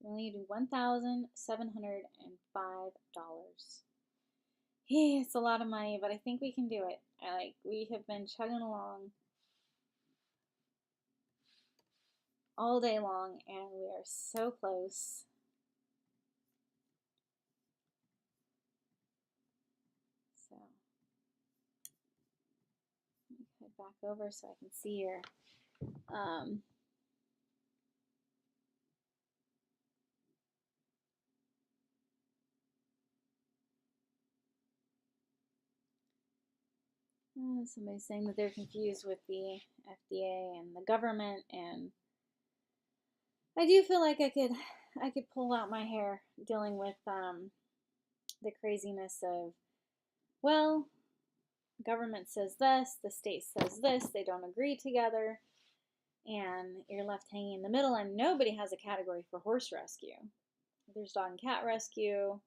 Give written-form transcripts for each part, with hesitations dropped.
We only do $1,705. Yeah, it's a lot of money, but I think we can do it. We have been chugging along all day long, and we are so close. So let me head back over so I can see your somebody's saying that they're confused with the FDA and the government, and I do feel like I could pull out my hair dealing with the craziness of, well, government says this, the state says this, they don't agree together, and you're left hanging in the middle, and nobody has a category for horse rescue. There's dog and cat rescue,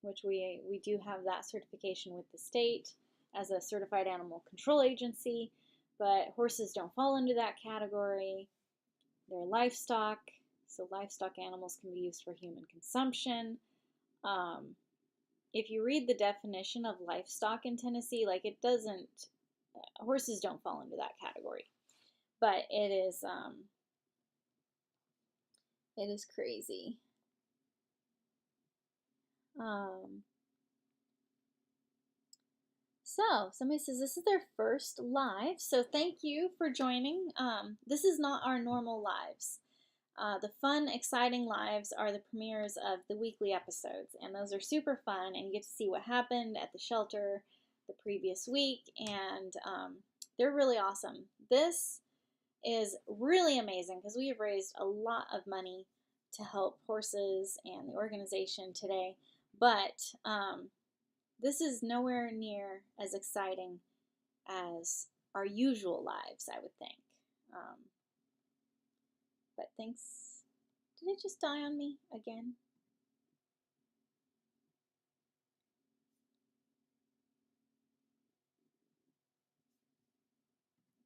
which we do have that certification with the state as a certified animal control agency, but horses don't fall into that category. They're livestock, so livestock animals can be used for human consumption. If you read the definition of livestock in Tennessee, like it doesn't, horses don't fall into that category, but it is crazy. So somebody says this is their first live, so thank you for joining. This is not our normal lives. The fun, exciting lives are the premieres of the weekly episodes, and those are super fun, and you get to see what happened at the shelter the previous week, and they're really awesome. This is really amazing because we have raised a lot of money to help horses and the organization today, but this is nowhere near as exciting as our usual lives, I would think. But thanks. Did it just die on me again?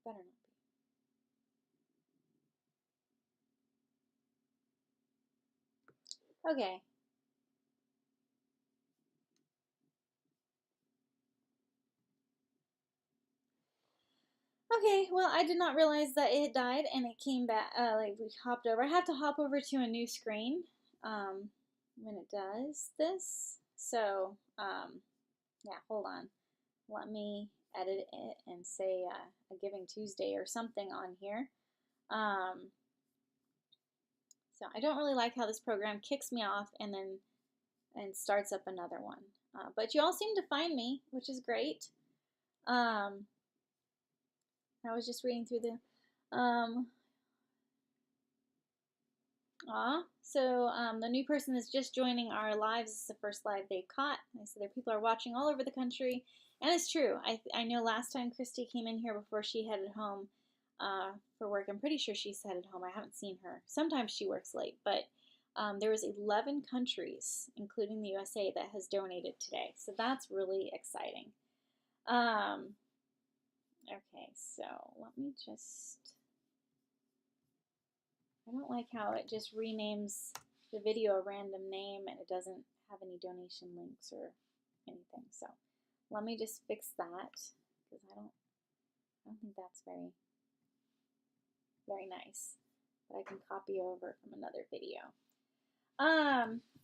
Better not be. Okay. Okay, well, I did not realize that it had died and it came back, like we hopped over. I have to hop over to a new screen when it does this. So, yeah, hold on. Let me edit it and say a Giving Tuesday or something on here. So I don't really like how this program kicks me off and then starts up another one. But you all seem to find me, which is great. I was just reading through the the new person is just joining our lives. This is the first live they've caught. I said there people are watching all over the country, and it's true. I know last time Christy came in here before she headed home for work. I'm pretty sure she's headed home. I haven't seen her. Sometimes she works late, but there was 11 countries, including the USA, that has donated today. So that's really exciting. Okay, so let me just... I don't like how it just renames the video a random name and it doesn't have any donation links or anything. So let me just fix that because I don't think that's very nice. But I can copy over from another video.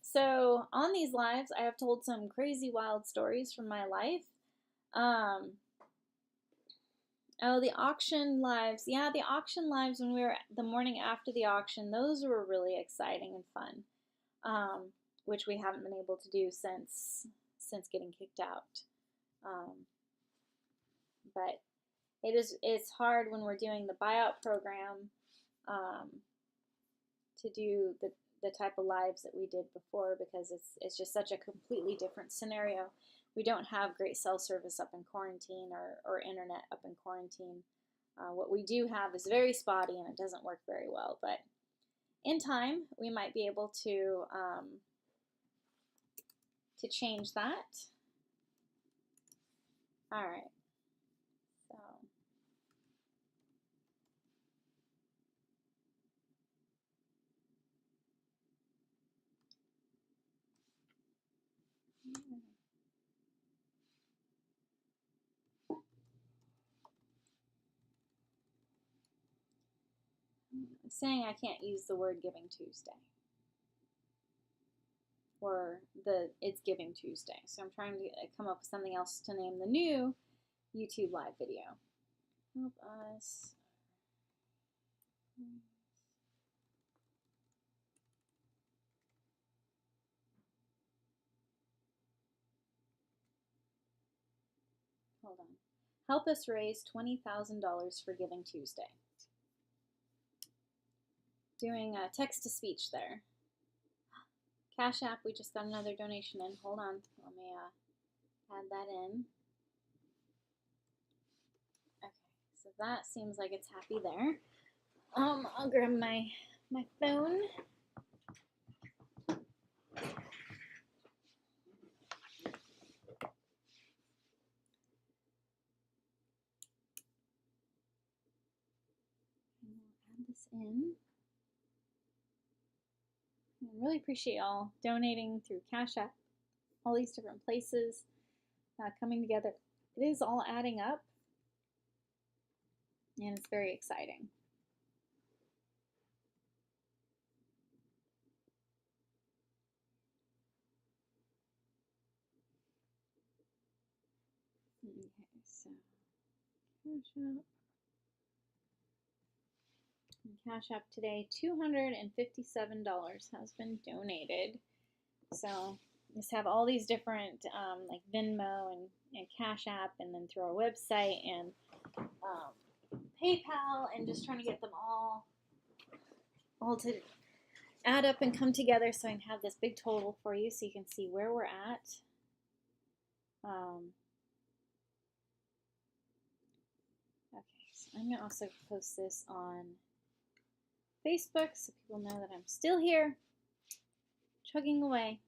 So on these lives, I have told some crazy wild stories from my life. Oh, the auction lives. Yeah, the auction lives when we were the morning after the auction, those were really exciting and fun, which we haven't been able to do since getting kicked out. But it's hard when we're doing the buyout program to do the type of lives that we did before because it's just such a completely different scenario. We don't have great cell service up in quarantine or internet up in quarantine. What we do have is very spotty and it doesn't work very well, but in time we might be able to change that. All right. So I'm saying I can't use the word Giving Tuesday. Or it's Giving Tuesday. So I'm trying to come up with something else to name the new YouTube live video. Help us. Hold on. Help us raise $20,000 for Giving Tuesday. Doing a text to speech there. Cash App, we just got another donation in. Hold on. Let me add that in. Okay, so that seems like it's happy there. I'll grab my phone. And we'll add this in. I really appreciate y'all donating through Cash App, all these different places coming together. It is all adding up, and it's very exciting. Okay, so Cash App. Cash App today, $257 has been donated. So just have all these different like Venmo and Cash App, and then through our website and PayPal, and just trying to get them all to add up and come together so I can have this big total for you so you can see where we're at. Okay, so I'm going to also post this on Facebook so people know that I'm still here, chugging away.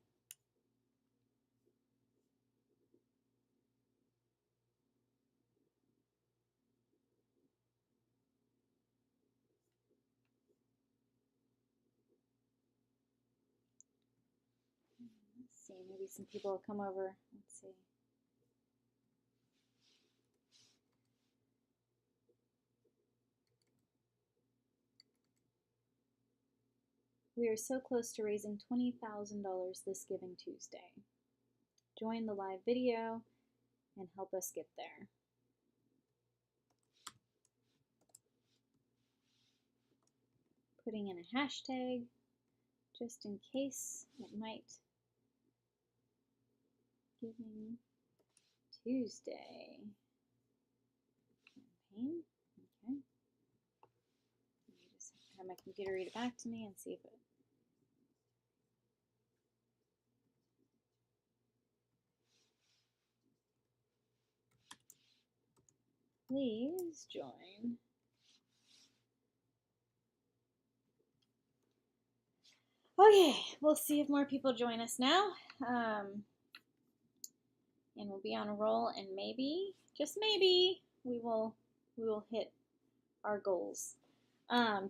Let's see, maybe some people will come over. Let's see. We are so close to raising $20,000 this Giving Tuesday. Join the live video and help us get there. Putting in a hashtag just in case it might. Giving Tuesday campaign. Okay. Let me just have my computer read it back to me and see if it. Please join. Okay, we'll see if more people join us now. And we'll be on a roll, and maybe, just maybe, we will hit our goals.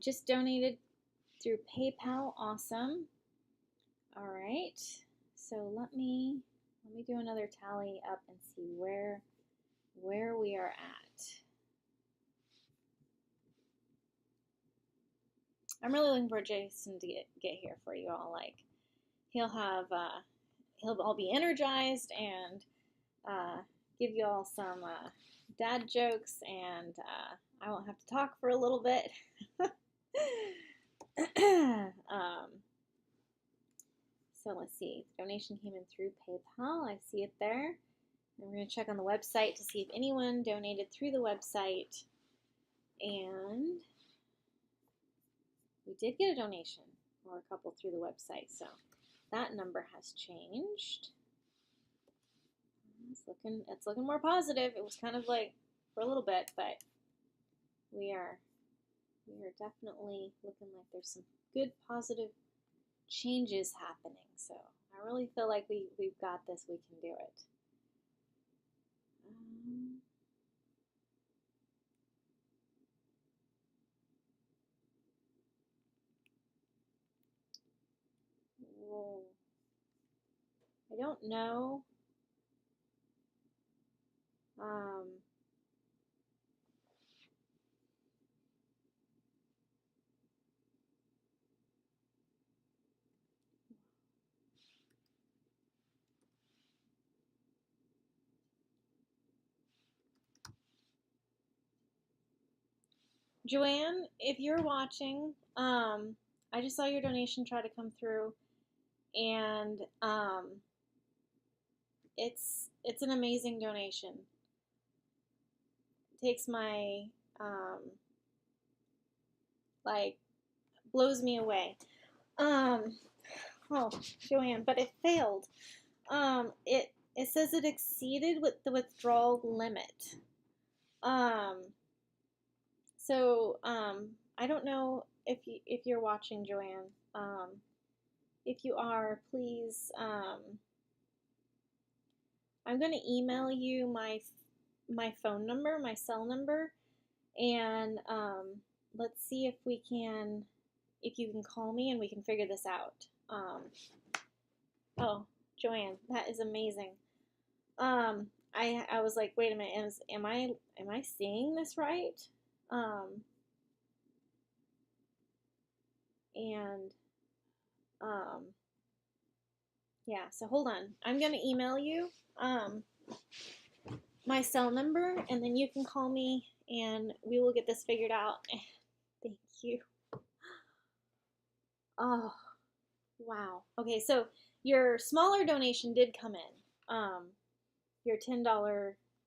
Just donated through PayPal. Awesome. All right. So let me do another tally up and see where we are at. I'm really looking for Jason to get here for you all. Like, he'll all be energized and give you all some dad jokes, and I won't have to talk for a little bit. So let's see. The donation came in through PayPal. I see it there. And we're going to check on the website to see if anyone donated through the website. And we did get a donation, or a couple through the website. So that number has changed. It's looking more positive. It was kind of like for a little bit, but we are definitely looking like there's some good positive changes happening. So I really feel like we've got this. We can do it. Whoa. I don't know Um, Joanne, if you're watching, I just saw your donation try to come through, and it's an amazing donation. It takes my like blows me away. Um, oh, Joanne, but it failed. It says it exceeded with the withdrawal limit. Um, I don't know if you're watching, Joanne. If you are, please. I'm gonna email you my phone number, my cell number, and let's see if you can call me and we can figure this out. Oh, Joanne, that is amazing. I was like, wait a minute, am I seeing this right? Um, and um, yeah. So hold on, I'm gonna email you my cell number, and then you can call me, and we will get this figured out. Thank you. Oh, wow. Okay, so your smaller donation did come in. Your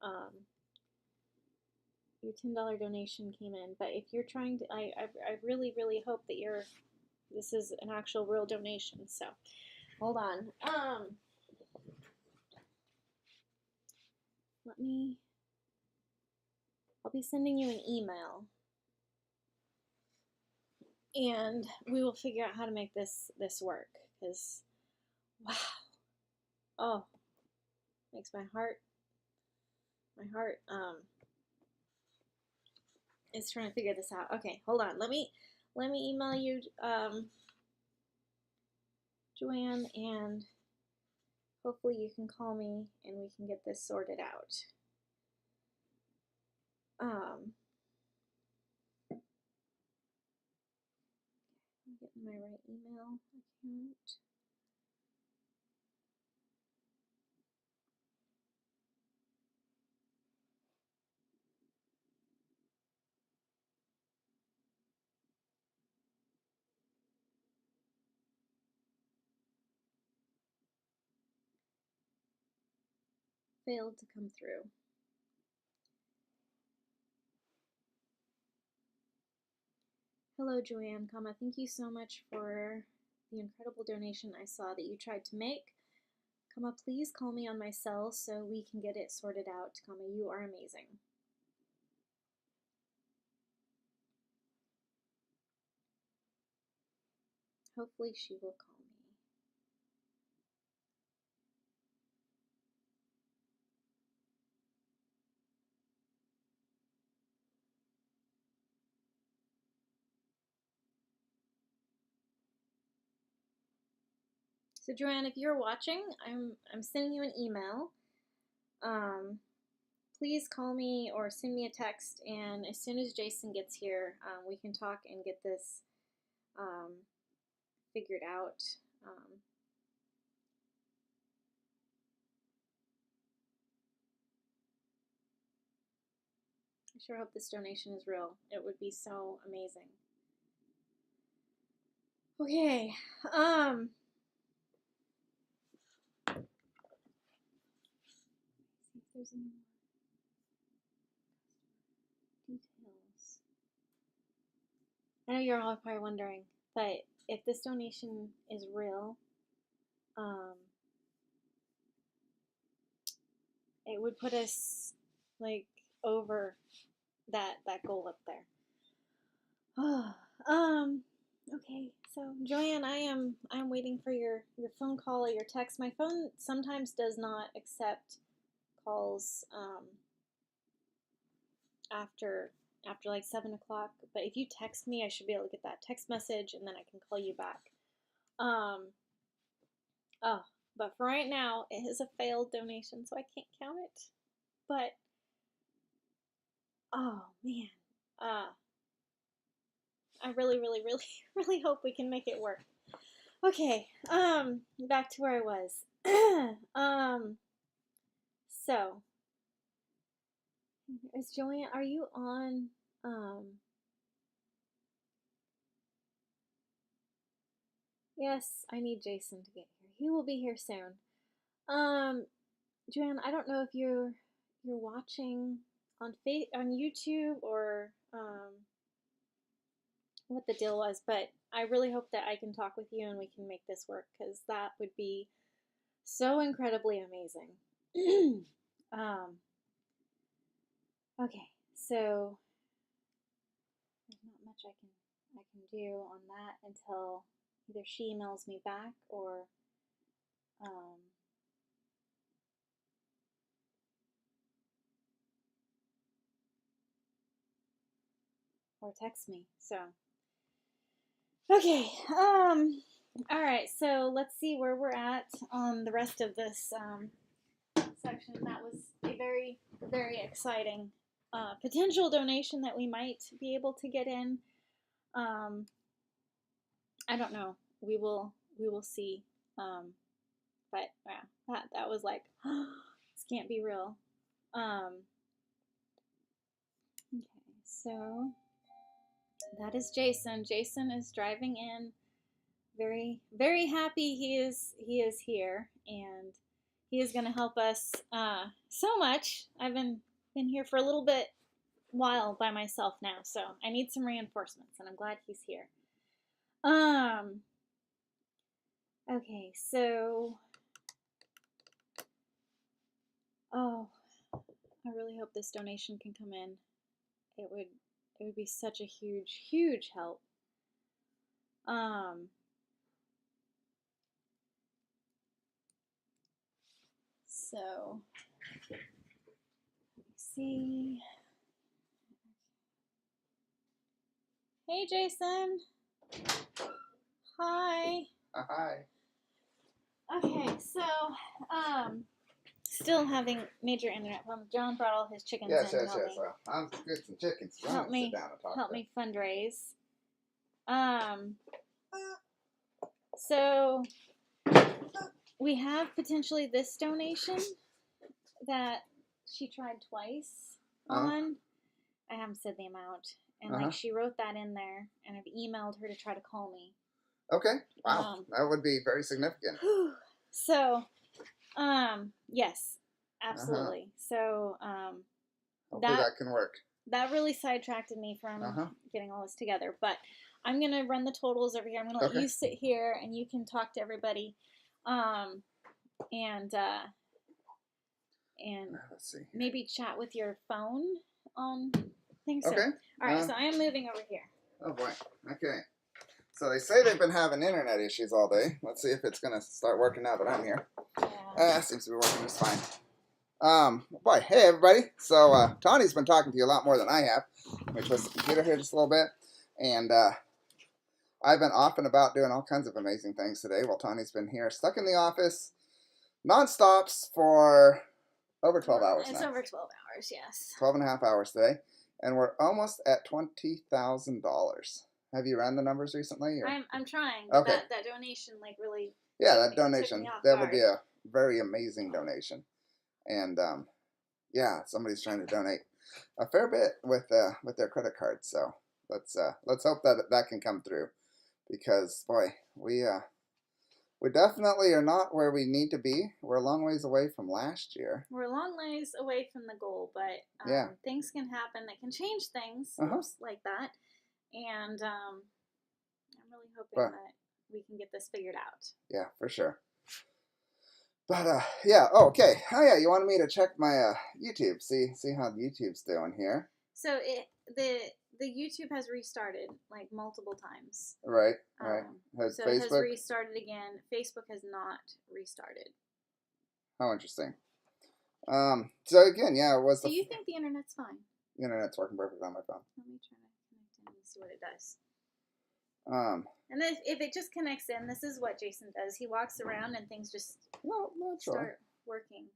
um, $10 donation came in. But if you're trying to, I really, really hope that this is an actual real donation. So, hold on. I'll be sending you an email, and we will figure out how to make this work. Because, wow, oh, makes my heart is trying to figure this out. Okay, hold on. Let me email you, Joanne, and hopefully you can call me and we can get this sorted out. I'm getting my right email account. Failed to come through. Hello, Joanne, thank you so much for the incredible donation I saw that you tried to make. Please call me on my cell so we can get it sorted out. You are amazing. Hopefully she will call me. So Joanne, if you're watching, I'm sending you an email. Please call me or send me a text, and as soon as Jason gets here, we can talk and get this figured out. I sure hope this donation is real. It would be so amazing. Okay. See if there's any more details. I know you're all probably wondering, but if this donation is real, it would put us like over that goal up there. Okay, so Joanne, I'm waiting for your phone call or your text. My phone sometimes does not accept calls after like 7 o'clock. But if you text me, I should be able to get that text message, and then I can call you back. Oh, but for right now, it is a failed donation, so I can't count it. But oh man, uh, I really, really, really, really hope we can make it work. Okay, back to where I was. um, so is Joanne? Are you on? Yes, I need Jason to get here. He will be here soon. Um, Joanne, I don't know if you're watching on YouTube or what the deal was, but I really hope that I can talk with you and we can make this work because that would be so incredibly amazing. um, okay, so there's not much I can do on that until either she emails me back um, or text me. So okay, all right. So let's see where we're at on the rest of this section. That was a very, very exciting potential donation that we might be able to get in. I don't know. We will see. But yeah, that was like, this can't be real. Okay, so that is Jason. Jason is driving in. Very, very happy he is here, and he is going to help us so much. I've been here for a little bit while by myself now, so I need some reinforcements, and I'm glad he's here. Okay, so oh, I really hope this donation can come in. It would be such a huge, huge help. So let me see. Hey, Jason. Hi. Hi. Okay, so still having major internet problems. John brought all his chickens Yes, in yes, to help yes. me. I'm get some chickens. So Help I'm me, sit down and talk help to me fundraise. So we have potentially this donation that she tried twice on. I haven't said the amount, and like she wrote that in there, and I've emailed her to try to call me. Okay. Wow. That would be very significant. So, yes, absolutely. So, hopefully that can work. That really sidetracked me from getting all this together. But I'm gonna run the totals over here. I'm gonna let you sit here, and you can talk to everybody, and let's see. Maybe chat with your phone on things. Okay. All right. So I am moving over here. Oh boy. Okay. So they say they've been having internet issues all day. Let's see if it's gonna start working now that I'm here. Yeah. Seems to be working just fine. Boy, hey everybody. So Tawny's been talking to you a lot more than I have. Let me twist the computer here just a little bit. And I've been off and about doing all kinds of amazing things today while Tawny's been here stuck in the office non-stops for over 12 hours now. It's over 12 hours, yes. 12 and a half hours today. And we're almost at $20,000. Have you ran the numbers recently? Or? I'm trying. Okay. That donation like really. Yeah, that donation. That would be a very amazing donation. And yeah, somebody's trying to donate a fair bit with their credit card. So let's hope that can come through, because boy, we definitely are not where we need to be. We're a long ways away from last year. We're a long ways away from the goal, but things can happen that can change things like that. And I'm really hoping that we can get this figured out. Yeah, for sure. But yeah. Oh, okay. Oh yeah. You wanted me to check my YouTube, see how YouTube's doing here. So the YouTube has restarted like multiple times. Right. Right. So it has restarted again. Facebook has not restarted. How interesting. So again, yeah, it was. Do you think the internet's fine? The internet's working perfectly on my phone. Let me try to connect in and see what it does. And then if it just connects in, this is what Jason does. He walks around and things just start working.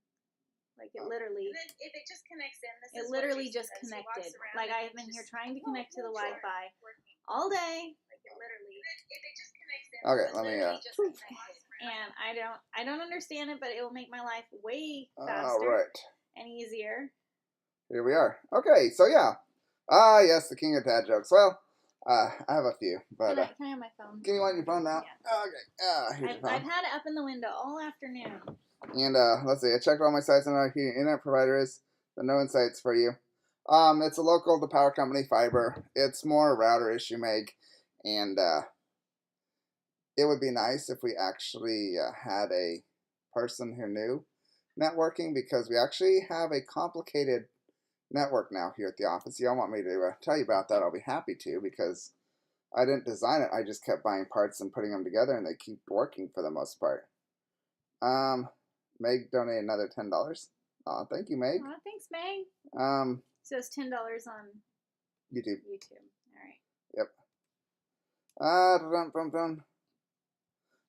Like it literally. And then if it just connects in, this it is literally what just Jason does. He connected. walks around Like and I've been here just- trying to connect to the Wi-Fi working. all day. Like it literally. If it just connects in, Okay, this let me, literally just connected. And I don't understand it, but it will make my life way all faster right. and easier. Here we are. Okay, so yeah. Ah, yes, the king of dad jokes. Well, I have a few, but Can I have my phone? can you want your phone now? Yeah. Okay. Here's your phone. I've had it up in the window all afternoon. And let's see. I checked all my sites and who your internet provider is. There are no insights for you. It's a local, the power company, fiber. It's more a router issue, Meg, and it would be nice if we actually had a person who knew networking, because we actually have a complicated network now here at the office. Y'all want me to tell you about that? I'll be happy to, because I didn't design it. I just kept buying parts and putting them together, and they keep working for the most part. Meg donated another $10. Oh, thank you, Meg. Oh, thanks, Meg. So it's $10 on YouTube. All right. Yep.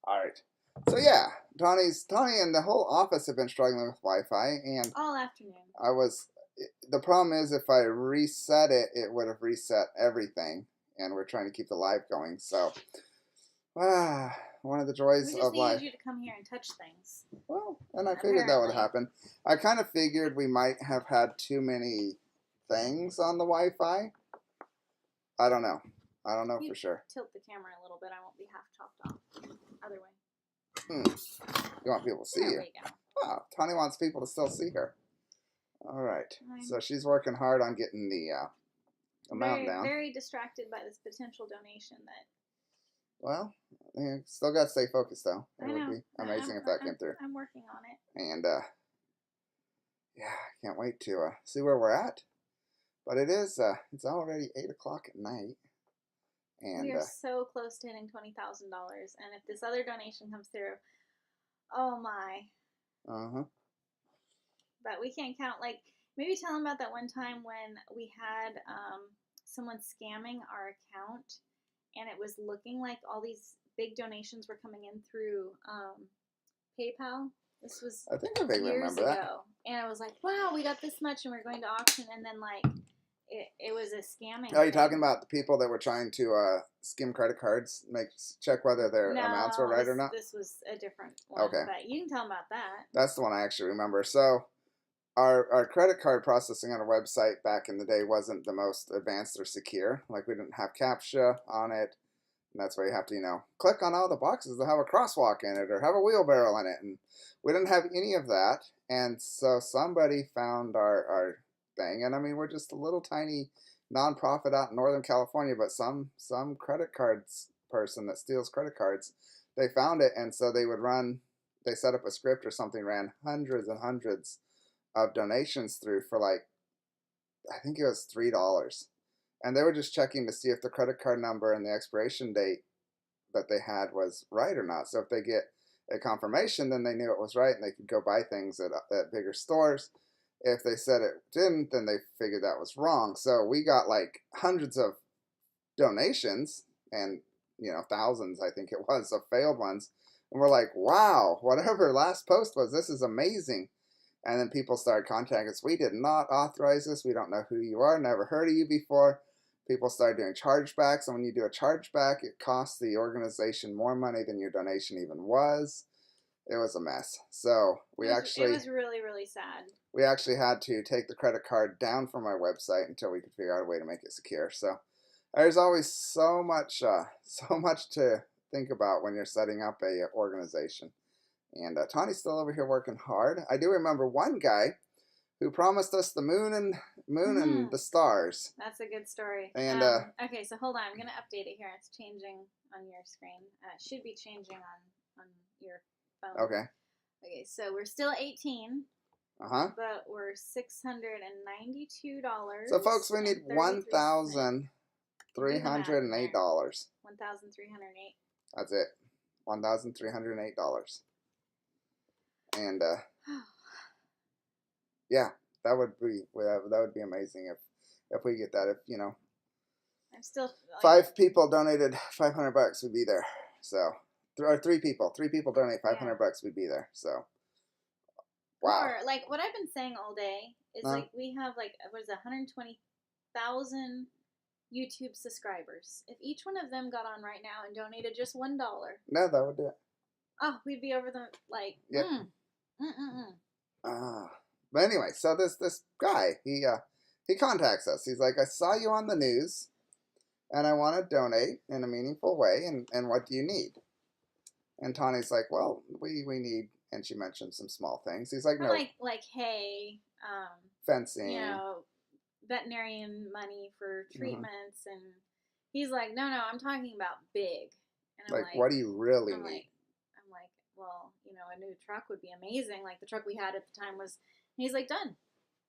All right. So yeah, Tony and the whole office have been struggling with Wi-Fi, and all afternoon. The problem is if I reset it, it would have reset everything, and we're trying to keep the live going. So, one of the joys of life. We just needed you to come here and touch things. Well, and I figured that would happen. I kind of figured we might have had too many things on the Wi-Fi. I don't know. I don't know for sure. Tilt the camera a little bit. I won't be half chopped off. Other way. You want people to see you. There we go. Oh, Tony wants people to still see her. All right. So she's working hard on getting the amount down. Very distracted by this potential donation that. Well, yeah, still got to stay focused though. It I know. would be amazing if that came through. I'm working on it. And yeah, I can't wait to see where we're at. But it is it's already 8 o'clock at night. And we are so close to hitting $20,000, and if this other donation comes through, oh my. But we can't count. Like, maybe tell them about that one time when we had someone scamming our account, and it was looking like all these big donations were coming in through PayPal. This was I think I vaguely years remember that. ago, and I was like, wow, we got this much, and we're going to auction, and then like. It was a scamming. Are you talking about the people that were trying to skim credit cards, check whether their amounts were right or not? This was a different one. Okay. But you can tell them about that. That's the one I actually remember. So our credit card processing on our website back in the day wasn't the most advanced or secure. Like, we didn't have CAPTCHA on it. And that's why you have to, click on all the boxes that have a crosswalk in it or have a wheelbarrow in it. And we didn't have any of that. And so somebody found our thing, and I mean, we're just a little tiny nonprofit out in Northern California, but some credit cards person that steals credit cards, they found it, and so they set up a script or something, ran hundreds and hundreds of donations through for like, I think it was $3, and they were just checking to see if the credit card number and the expiration date that they had was right or not. So if they get a confirmation, then they knew it was right, and they could go buy things at bigger stores. If they said it didn't, then they figured that was wrong. So we got like hundreds of donations and, thousands, I think it was, of failed ones. And we're like, wow, whatever last post was, this is amazing. And then people started contacting us. We did not authorize this. We don't know who you are. Never heard of you before. People started doing chargebacks. And when you do a chargeback, it costs the organization more money than your donation even was. It was a mess. So it was really, really sad. We actually had to take the credit card down from our website until we could figure out a way to make it secure. So there's always so much to think about when you're setting up a organization. And Tony's still over here working hard. I do remember one guy who promised us the moon and the stars. That's a good story. And okay, so hold on. I'm going to update it here. It's changing on your screen. It should be changing on your phone. Okay. Okay, so we're still 18. But we're $692. So folks, we need $1,308. $1,308. That's it. $1,308. And yeah, that would be amazing if we get that. If I'm still 5 people donated $500, we'd be there. So, or 3 people donate $500, we'd be there. So Wow. Or like what I've been saying all day is Huh? like we have like what is it, 120,000 YouTube subscribers. If each one of them got on right now and donated just $1, No, that would do it. oh, we'd be over the like. Yep. But anyway, so this guy, he contacts us. He's like, I saw you on the news, and I want to donate in a meaningful way. And what do you need? And Tawny's like, well, we need. And she mentioned some small things. He's like, Or no, like hay, fencing. you know, veterinarian money for treatments, and he's like, no, I'm talking about big. And I'm like, what do you really need? I'm like, well, you know, a new truck would be amazing. Like the truck we had at the time was. And he's like, done.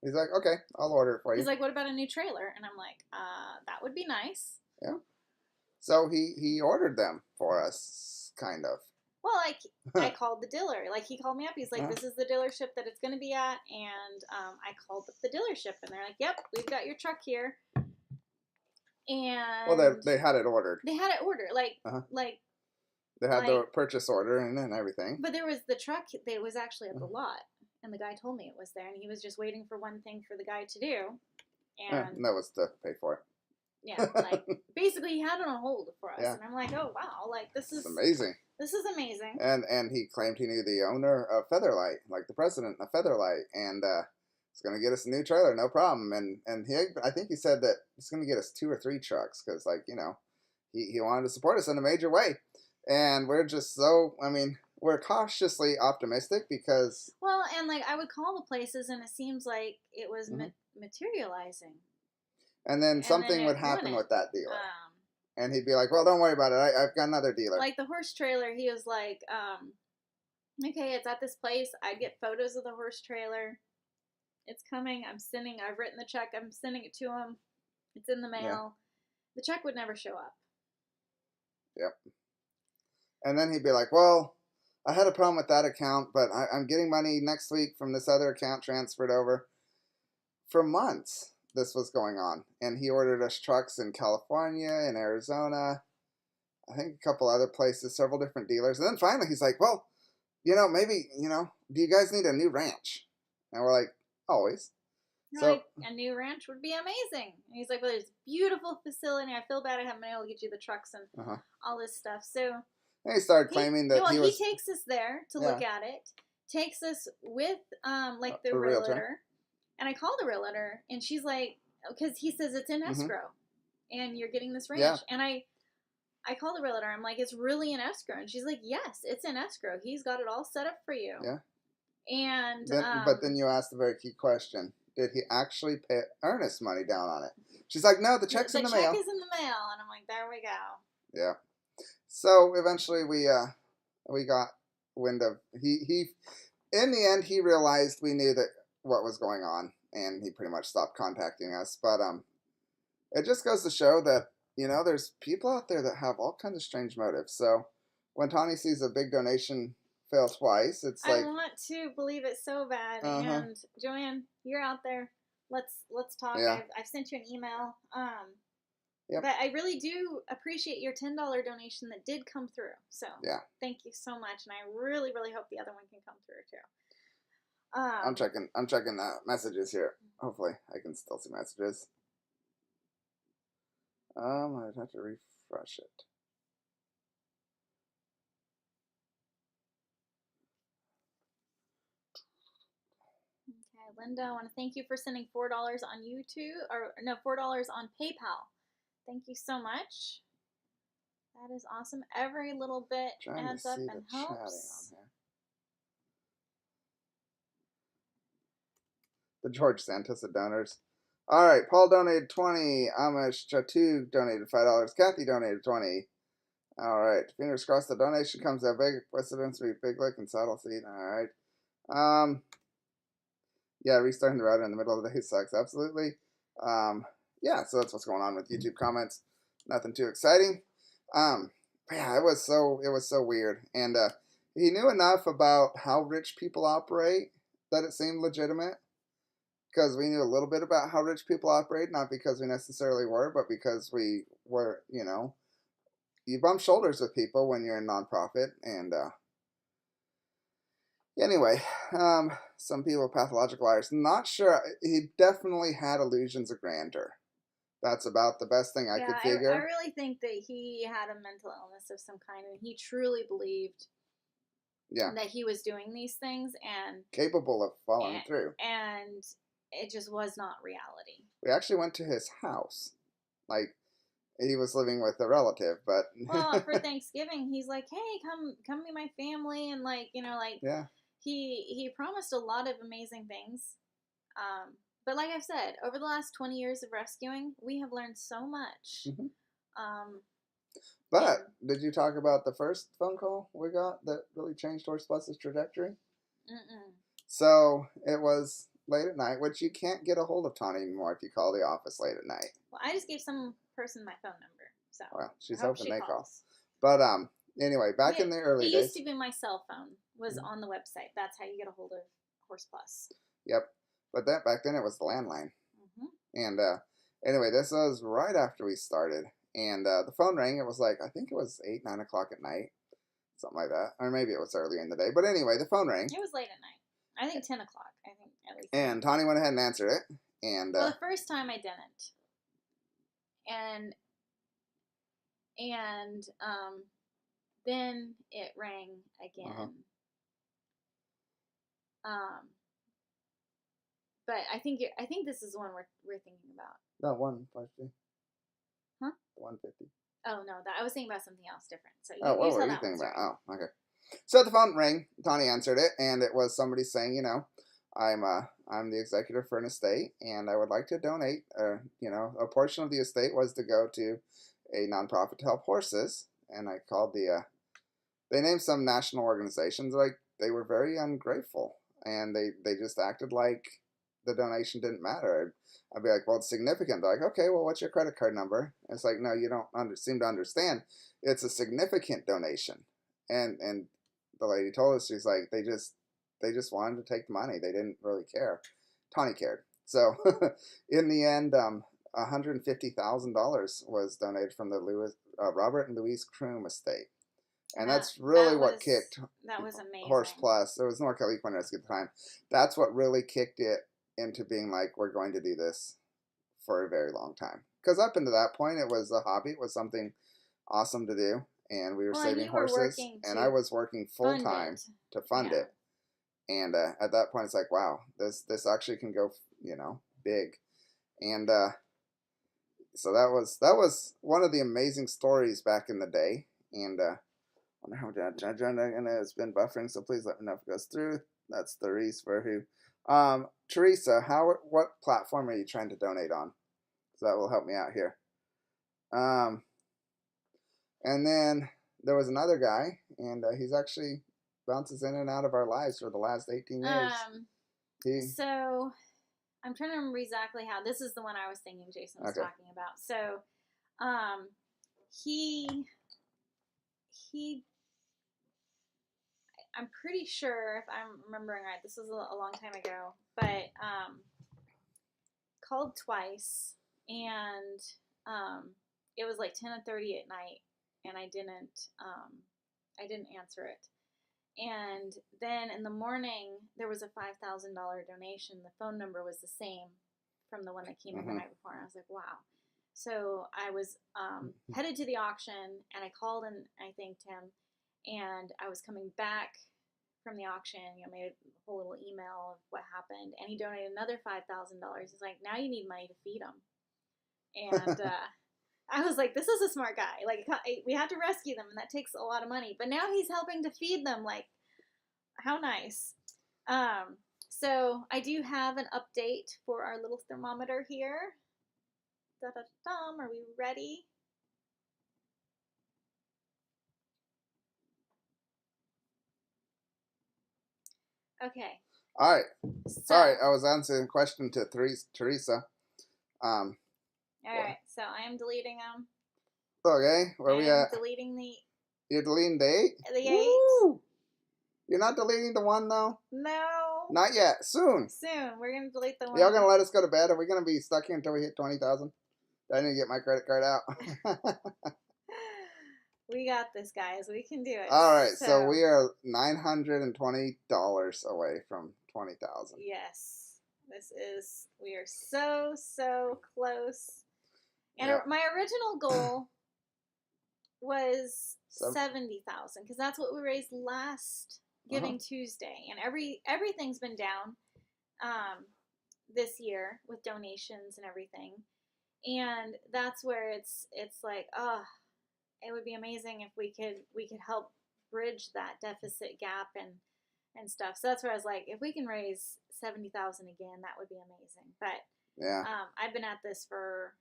He's like, okay, I'll order it for you. He's like, what about a new trailer? And I'm like, that would be nice. Yeah. So he ordered them for us, kind of. Well, like, I called the dealer. Like, he called me up. He's like, this is the dealership that it's going to be at. And I called up the dealership. And they're like, yep, we've got your truck here. And... Well, they had it ordered. They had it ordered. Like... They had the purchase order and everything. But there was the truck that was actually at the lot. And the guy told me it was there. And he was just waiting for one thing for the guy to do. And that was to pay for it. Yeah, like, basically he had it on hold for us. Yeah. And I'm like, oh, wow, like, this is... amazing. This is amazing. And he claimed he knew the owner of Featherlight, like the president of Featherlight, and he's going to get us a new trailer, no problem. And I think he said that he's going to get us 2 or 3 trucks because, like, you know, he wanted to support us in a major way. And we're just so, I mean, we're cautiously optimistic because... Well, and, like, I would call the places, and it seems like it was materializing. And then something would happen with that dealer. And he'd be like, well, don't worry about it. I've got another dealer. Like the horse trailer, he was like, okay, it's at this place. I'd get photos of the horse trailer. It's coming. I've written the check. I'm sending it to him. It's in the mail. Yeah. The check would never show up. Yep. And then he'd be like, well, I had a problem with that account, but I'm getting money next week from this other account transferred over. For months, this was going on. And he ordered us trucks in California, in Arizona, I think a couple other places, several different dealers. And then finally he's like, well, you know, maybe, you know, do you guys need a new ranch? And we're like, always. You're like, a new ranch would be amazing. And he's like, well, there's a beautiful facility. I feel bad I haven't been able to get you the trucks and all this stuff. So and he started claiming that he takes us there to look at it, takes us with like the realtor. And I call the realtor, and she's like, because he says it's in escrow, and you're getting this ranch. Yeah. And I call the realtor. I'm like, it's really in escrow, and she's like, yes, it's in escrow. He's got it all set up for you. Yeah. And but then you asked the very key question: did he actually pay earnest money down on it? She's like, no, the check's in the mail. The check is in the mail, and I'm like, there we go. Yeah. So eventually we got wind of he in the end he realized we knew that what was going on, and he pretty much stopped contacting us. But it just goes to show that, you know, there's people out there that have all kinds of strange motives. So when Tawny sees a big donation fail twice, it's like, I want to believe it so bad. And Joanne, you're out there. Let's talk. Yeah. I've sent you an email. Yep. But I really do appreciate your $10 donation that did come through. So thank you so much, and I really, really hope the other one can come through too. I'm checking messages here. Hopefully, I can still see messages. I'd have to refresh it. Okay, Linda, I want to thank you for sending $4 on YouTube, or no, $4 on PayPal. Thank you so much. That is awesome. Every little bit adds up and helps. The George Santissa donors. All right, Paul donated 20. Amish Chatu donated $5. Kathy donated 20. All right, fingers crossed the donation comes out big. Precedence be Big Lick and Saddle Seat. All right. Yeah, restarting the router in the middle of the day sucks. Absolutely. Yeah, so that's what's going on with YouTube comments. Nothing too exciting. Yeah, it was so weird. And he knew enough about how rich people operate that it seemed legitimate. Because we knew a little bit about how rich people operate, not because we necessarily were, but because we were, you know, you bump shoulders with people when you're a nonprofit, and Anyway, some people are pathological liars. Not sure. He definitely had illusions of grandeur. That's about the best thing I could figure. I really think that he had a mental illness of some kind, and he truly believed that he was doing these things and capable of following through. And it just was not reality. We actually went to his house. Like, he was living with a relative, but well, for Thanksgiving, he's like, "Hey, come meet my family," and yeah. He promised a lot of amazing things. But like I've said, over the last 20 years of rescuing, we have learned so much. But did you talk about the first phone call we got that really changed Horse Plus's trajectory? So it was late at night, which you can't get a hold of Tawny anymore if you call the office late at night. Well, I just gave some person my phone number, so well, she's hoping they call. calls. But anyway, back in the early days, it used to be my cell phone was on the website. That's how you get a hold of Horse Plus. Yep, but back then it was the landline. And anyway, this was right after we started, and the phone rang. It was like, I think it was 8, 9 o'clock at night, something like that, or maybe it was earlier in the day. But anyway, the phone rang. It was late at night. I think 10 o'clock. I think at least. And Tawny went ahead and answered it. And well, the first time I didn't. And then it rang again. But I think this is the one we're thinking about. That 150. Huh? The 150. Oh no, I was thinking about something else different. So what were you thinking about? Right. Oh, okay. So the phone rang. Tawny answered it, and it was somebody saying, I'm the executor for an estate, and I would like to donate. A portion of the estate was to go to a nonprofit to help horses. And I called they named some national organizations. Like, they were very ungrateful, and they just acted like the donation didn't matter. I'd be like, well, it's significant. They're like, okay, well, what's your credit card number? And it's like, no, you don't seem to understand. It's a significant donation. And the lady told us, she's like, they just wanted to take the money. They didn't really care. Tawny cared. So in the end, $150,000 was donated from the Robert and Louise Kroom estate. And that's really what kicked that was amazing. Horse Plus. It was Norcal Equine Rescue at the time. That's what really kicked it into being like, we're going to do this for a very long time. Because up until that point, it was a hobby. It was something awesome to do. And we were saving horses. And I was working full time to fund it. And at that point, it's like, wow, this actually can go, big. And so that was one of the amazing stories back in the day. And I don't know how agenda has been buffering, so please let me know if it goes through. That's Therese for who. Teresa, what platform are you trying to donate on? So that will help me out here. And then there was another guy, and he's actually bounces in and out of our lives for the last 18 years. So I'm trying to remember exactly how. This is the one I was thinking Jason was talking about. So he I'm pretty sure, if I'm remembering right, this was a long time ago, but called twice, and it was like 10:30 at night, and I didn't answer it. And then in the morning, there was a $5,000 donation. The phone number was the same from the one that came in the night before, and I was like, wow. So I was headed to the auction, and I called and I thanked him. And I was coming back from the auction, made a whole little email of what happened, and he donated another $5,000. He's like, now you need money to feed them. And I was like, this is a smart guy. Like, we had to rescue them, and that takes a lot of money. But now he's helping to feed them. Like, how nice. So I do have an update for our little thermometer here. Da-da-dum. Are we ready? Okay. All right. Sorry, I was answering a question to Teresa. All right, so I am deleting them. Okay, where we at? Deleting the. You're deleting the 8? The 8. Woo! You're not deleting the 1 though? No. Not yet. Soon. We're gonna delete the 1. Y'all gonna let us go to bed? Are we gonna be stuck here until we hit 20,000? I need to get my credit card out. We got this, guys. We can do it. All right, so we are $920 away from 20,000. Yes, we are so close. And Yep. my original goal was 70,000 because that's what we raised last Giving Tuesday, and everything's been down this year with donations and everything, and that's where it's like, oh, it would be amazing if we could help bridge that deficit gap and stuff. So that's where I was like, if we can raise 70,000 again, that would be amazing. But yeah, I've been at this for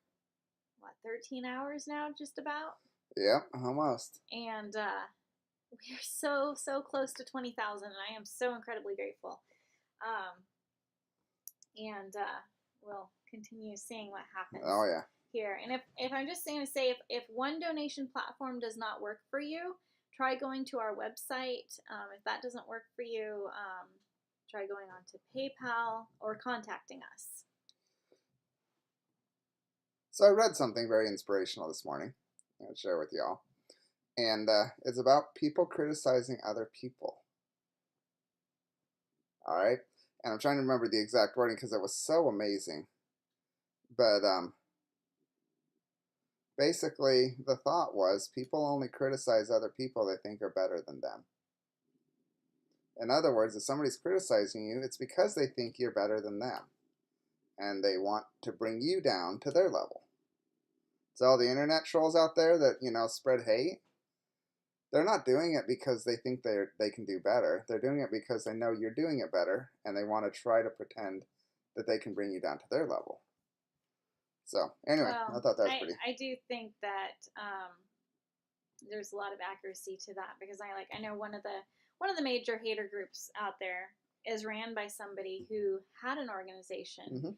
13 hours now, just about. Yep, almost. And we are so close to 20,000, and I am so incredibly grateful. And we'll continue seeing what happens. Oh yeah. Here, and if I'm just going to say, if one donation platform does not work for you, try going to our website. If that doesn't work for you, try going on to PayPal or contacting us. So I read something very inspirational this morning. I'll share with y'all. And it's about people criticizing other people. All right? And I'm trying to remember the exact wording because it was so amazing. But basically, the thought was people only criticize other people they think are better than them. In other words, if somebody's criticizing you, it's because they think you're better than them. And they want to bring you down to their level. So all the internet trolls out there that, spread hate, they're not doing it because they think they can do better. They're doing it because they know you're doing it better, and they want to try to pretend that they can bring you down to their level. So, anyway, I thought that was pretty. I do think that there's a lot of accuracy to that, because I know one of the major hater groups out there is ran by somebody who had an organization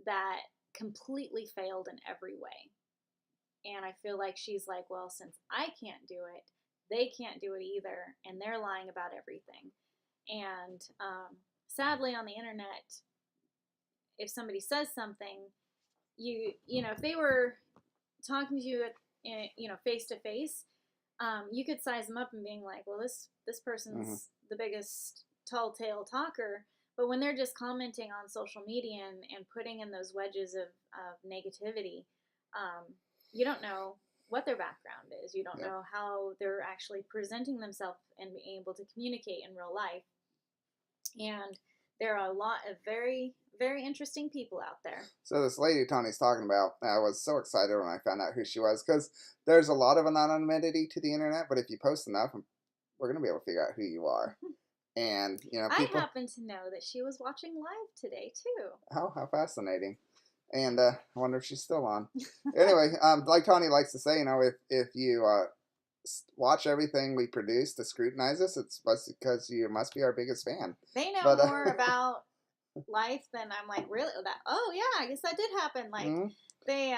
that completely failed in every way. And I feel like she's like, well, since I can't do it, they can't do it either, and they're lying about everything. And sadly, on the internet, if somebody says something, if they were talking to you, face to face, you could size them up and being like, well, this person's the biggest tall tale talker. But when they're just commenting on social media and putting in those wedges of negativity, you don't know what their background is. You don't know how they're actually presenting themselves and being able to communicate in real life. And there are a lot of very, very interesting people out there. So this lady Tony's talking about, I was so excited when I found out who she was, because there's a lot of anonymity to the internet, but if you post enough, we're going to be able to figure out who you are. And, people... I happen to know that she was watching live today, too. Oh, how fascinating. And I wonder if she's still on. Anyway, like Tony likes to say, if you watch everything we produce to scrutinize us, it's because you must be our biggest fan. They know more about life than I'm like, really? Oh, yeah, I guess that did happen. Like, they're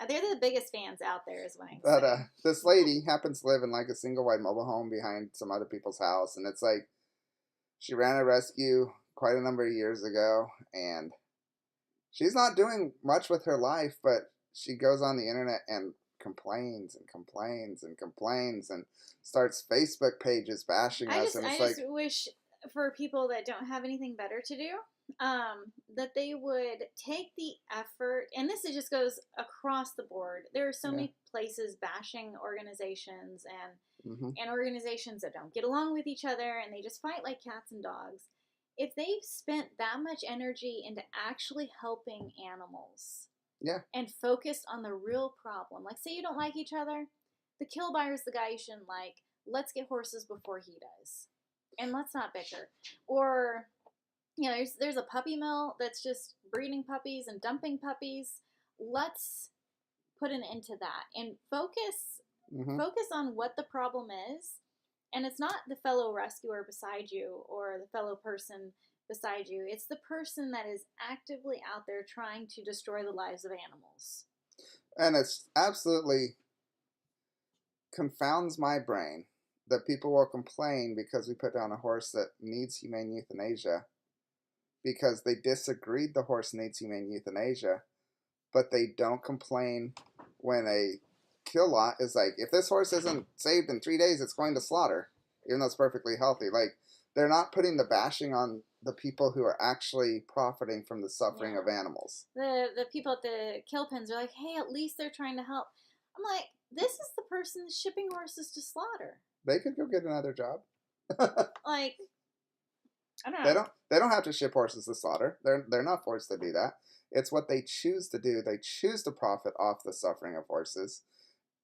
the biggest fans out there, is what I'm saying. But this lady happens to live in like a single wide mobile home behind some other people's house, and it's like she ran a rescue quite a number of years ago, and she's not doing much with her life, but she goes on the internet and complains and complains and complains and starts Facebook pages bashing us. And it's I just wish for people that don't have anything better to do, that they would take the effort, and this just goes across the board. There are so many places bashing organizations and organizations that don't get along with each other, and they just fight like cats and dogs. If they've spent that much energy into actually helping animals and focused on the real problem, like say you don't like each other, the kill buyer's the guy you shouldn't like. Let's get horses before he does. And let's not bicker. Or, there's a puppy mill that's just breeding puppies and dumping puppies. Let's put an end to that and focus on what the problem is. And it's not the fellow rescuer beside you or the fellow person beside you. It's the person that is actively out there trying to destroy the lives of animals. And it's absolutely confounds my brain that people will complain because we put down a horse that needs humane euthanasia because they disagreed the horse needs humane euthanasia, but they don't complain when a kill lot is like, if this horse isn't saved in 3 days, it's going to slaughter, even though it's perfectly healthy. Like, they're not putting the bashing on the people who are actually profiting from the suffering of animals. The people at the kill pens are like, hey, at least they're trying to help. I'm like, this is the person shipping horses to slaughter. They could go get another job. Like, I don't know. They don't have to ship horses to slaughter. They're not forced to do that. It's what they choose to do. They choose to profit off the suffering of horses.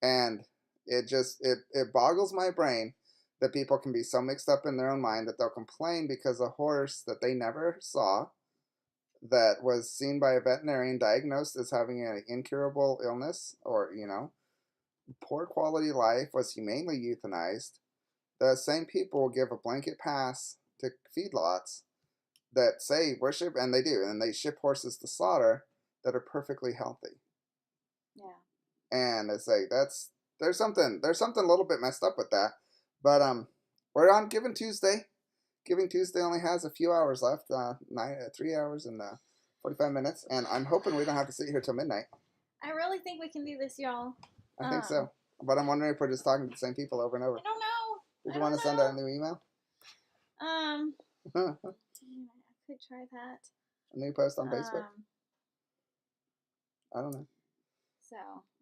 And it boggles my brain that people can be so mixed up in their own mind that they'll complain because a horse that they never saw, that was seen by a veterinarian, diagnosed as having an incurable illness or, poor quality life, was humanely euthanized. The same people will give a blanket pass to feedlots that say worship, and they do, and they ship horses to slaughter that are perfectly healthy. Yeah. And it's like, there's something a little bit messed up with that. But we're on Giving Tuesday. Giving Tuesday only has a few hours left, 3 hours and 45 minutes, and I'm hoping we don't have to sit here till midnight. I really think we can do this, y'all. I think so. But I'm wondering if we're just talking to the same people over and over. I don't know. Did you want to send out a new email? I could try that. A new post on Facebook? I don't know. So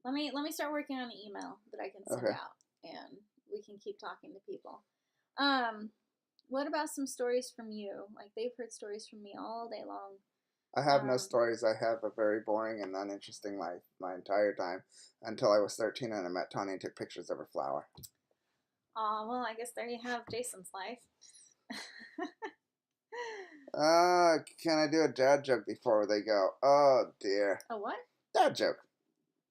let me start working on an email that I can send out, and we can keep talking to people. What about some stories from you? Like, they've heard stories from me all day long. I have no stories. I have a very boring and uninteresting life my entire time until I was 13 and I met Tony and took pictures of her flower. Oh, well, I guess there you have Jason's life. Can I do a dad joke before they go? Oh, dear. A what? Dad joke.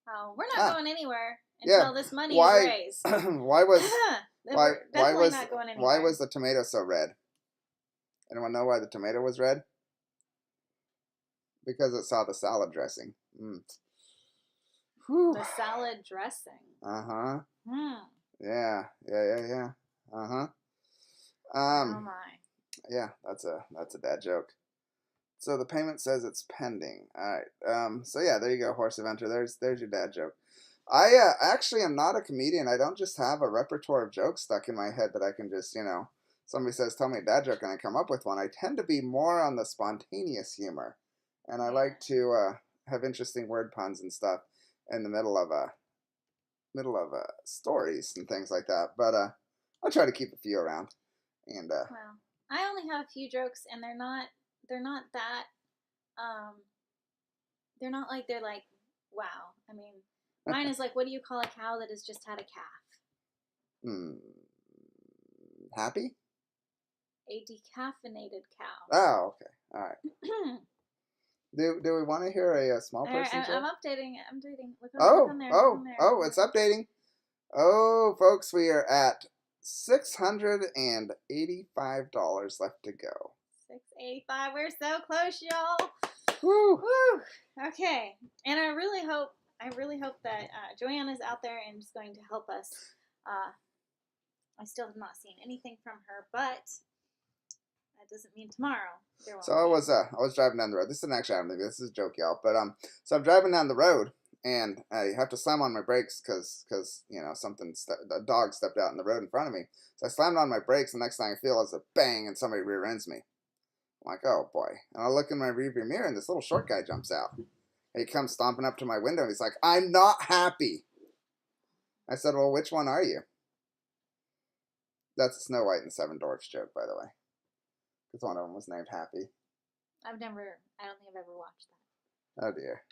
Oh, we're not going anywhere until this money is raised. Why was not going anywhere. Why was the tomato so red? Anyone know why the tomato was red? Because it saw the salad dressing. The salad dressing. Uh-huh. Hmm. Yeah. Uh-huh. Oh my. Yeah, that's a dad joke. So the payment says it's pending. All right. So yeah, there you go, horse eventer. There's your dad joke. I actually am not a comedian. I don't just have a repertoire of jokes stuck in my head that I can just, somebody says, tell me a dad joke, and I come up with one. I tend to be more on the spontaneous humor. And I like to have interesting word puns and stuff in the middle of stories and things like that. But I'll try to keep a few around. And well, I only have a few jokes, and they're not that they're like, wow. I mean, mine is like, what do you call a cow that has just had a calf? Happy? A decaffeinated cow. Oh, okay. All right. Do we want to hear a small person joke? I'm updating it. I'm updating. Look on there. It's updating. Oh, folks, we are at $685 left to go. 685. We're so close, y'all. Woo. Woo. Okay, and I really hope that Joanna's out there and is going to help us. I still have not seen anything from her, but that doesn't mean tomorrow there won't So I was driving down the road. This isn't actually happening. This is a joke, y'all. But so I'm driving down the road, and I have to slam on my brakes because a dog stepped out in the road in front of me. So I slammed on my brakes. The next thing I feel is a bang, and somebody rear ends me. I'm like, oh boy. And I look in my rearview mirror, and this little short guy jumps out. He comes stomping up to my window, and he's like, I'm not happy. I said, well, which one are you? That's a Snow White and the Seven Dwarfs joke, by the way. Because one of them was named Happy. I don't think I've ever watched that. Oh dear.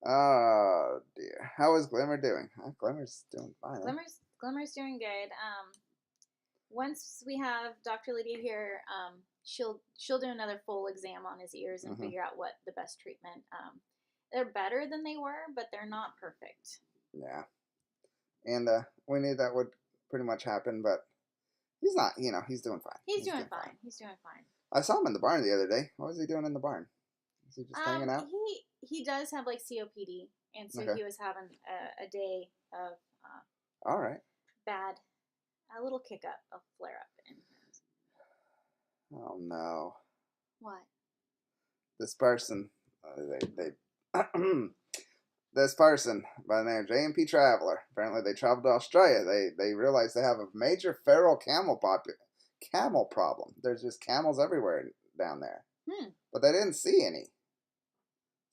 Oh dear. How is Glimmer doing? Glimmer's doing fine. Glimmer's doing good. Once we have Dr. Lydia here, she'll do another full exam on his ears and figure out what the best treatment. They're better than they were, but they're not perfect. Yeah. And we knew that would pretty much happen, but he's not, he's doing fine. He's doing fine. He's doing fine. I saw him in the barn the other day. What was he doing in the barn? Is he just hanging out? He does have like COPD, and so he was having a day of all right. A little kick up, a flare up in his. Oh no. What? This person, this person by the name of J&P Traveler. Apparently, they traveled to Australia. They realized they have a major feral camel problem. There's just camels everywhere down there, but they didn't see any.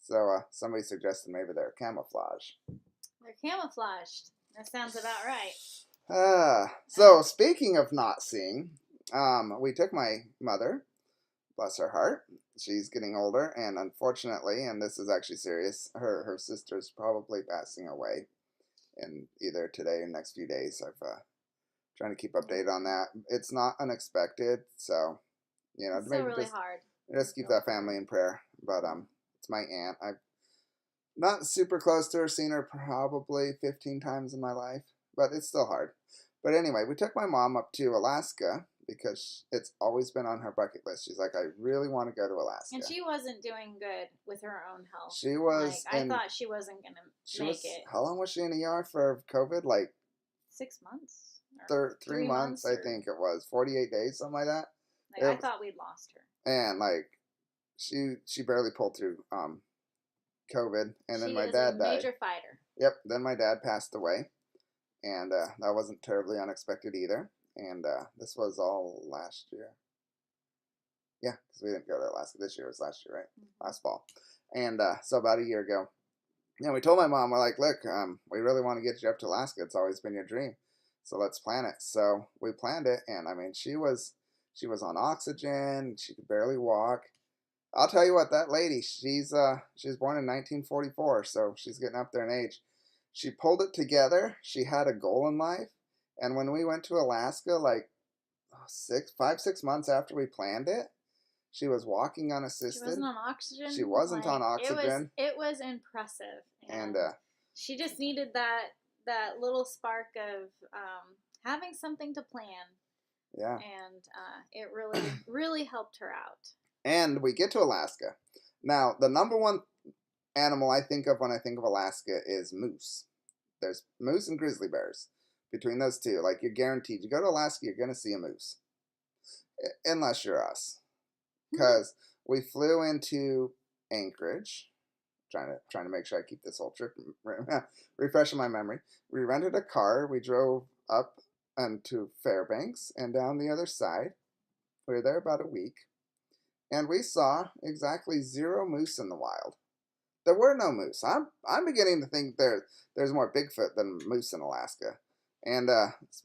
So somebody suggested maybe they're camouflage. They're camouflaged. That sounds about right. So speaking of not seeing, we took my mother, bless her heart. She's getting older, and unfortunately, and this is actually serious, her sister's probably passing away in either today or next few days. I've trying to keep updated on that. It's not unexpected, so It's maybe still really just hard. keep that family in prayer. But it's my aunt. I'm not super close to her, seen her probably 15 times in my life, but it's still hard. But anyway, we took my mom up to Alaska because it's always been on her bucket list. She's like, I really want to go to Alaska. And she wasn't doing good with her own health. She was. I thought she wasn't going to make it. How long was she in ER for COVID? Like 6 months? 3 months, I think it was. 48 days, something like that. I thought we'd lost her. And like, she barely pulled through COVID. And then my dad died. She is a major fighter. Yep. Then my dad passed away. And that wasn't terribly unexpected either. And this was all last year. Yeah, because we didn't go to Alaska this year. It was last year, right? Mm-hmm. Last fall. And so about a year ago, we told my mom, we're like, look, we really want to get you up to Alaska. It's always been your dream. So let's plan it. So we planned it. And I mean, she was on oxygen. She could barely walk. I'll tell you what, that lady, she was born in 1944. So she's getting up there in age. She pulled it together. She had a goal in life. And when we went to Alaska, like 5-6 months after we planned it, she was walking unassisted. She wasn't on oxygen. She wasn't on oxygen. It was impressive. And she just needed that little spark of having something to plan. Yeah. And it really, really helped her out. And we get to Alaska. Now, the number one animal I think of when I think of Alaska is moose. There's moose and grizzly bears. Between those two, like, you're guaranteed. You go to Alaska, you're going to see a moose. Unless you're us. Because we flew into Anchorage. Trying to make sure I keep this whole trip refreshing my memory. We rented a car. We drove up to Fairbanks and down the other side. We were there about a week. And we saw exactly 0 moose in the wild. There were no moose. I'm beginning to think there's more Bigfoot than moose in Alaska. And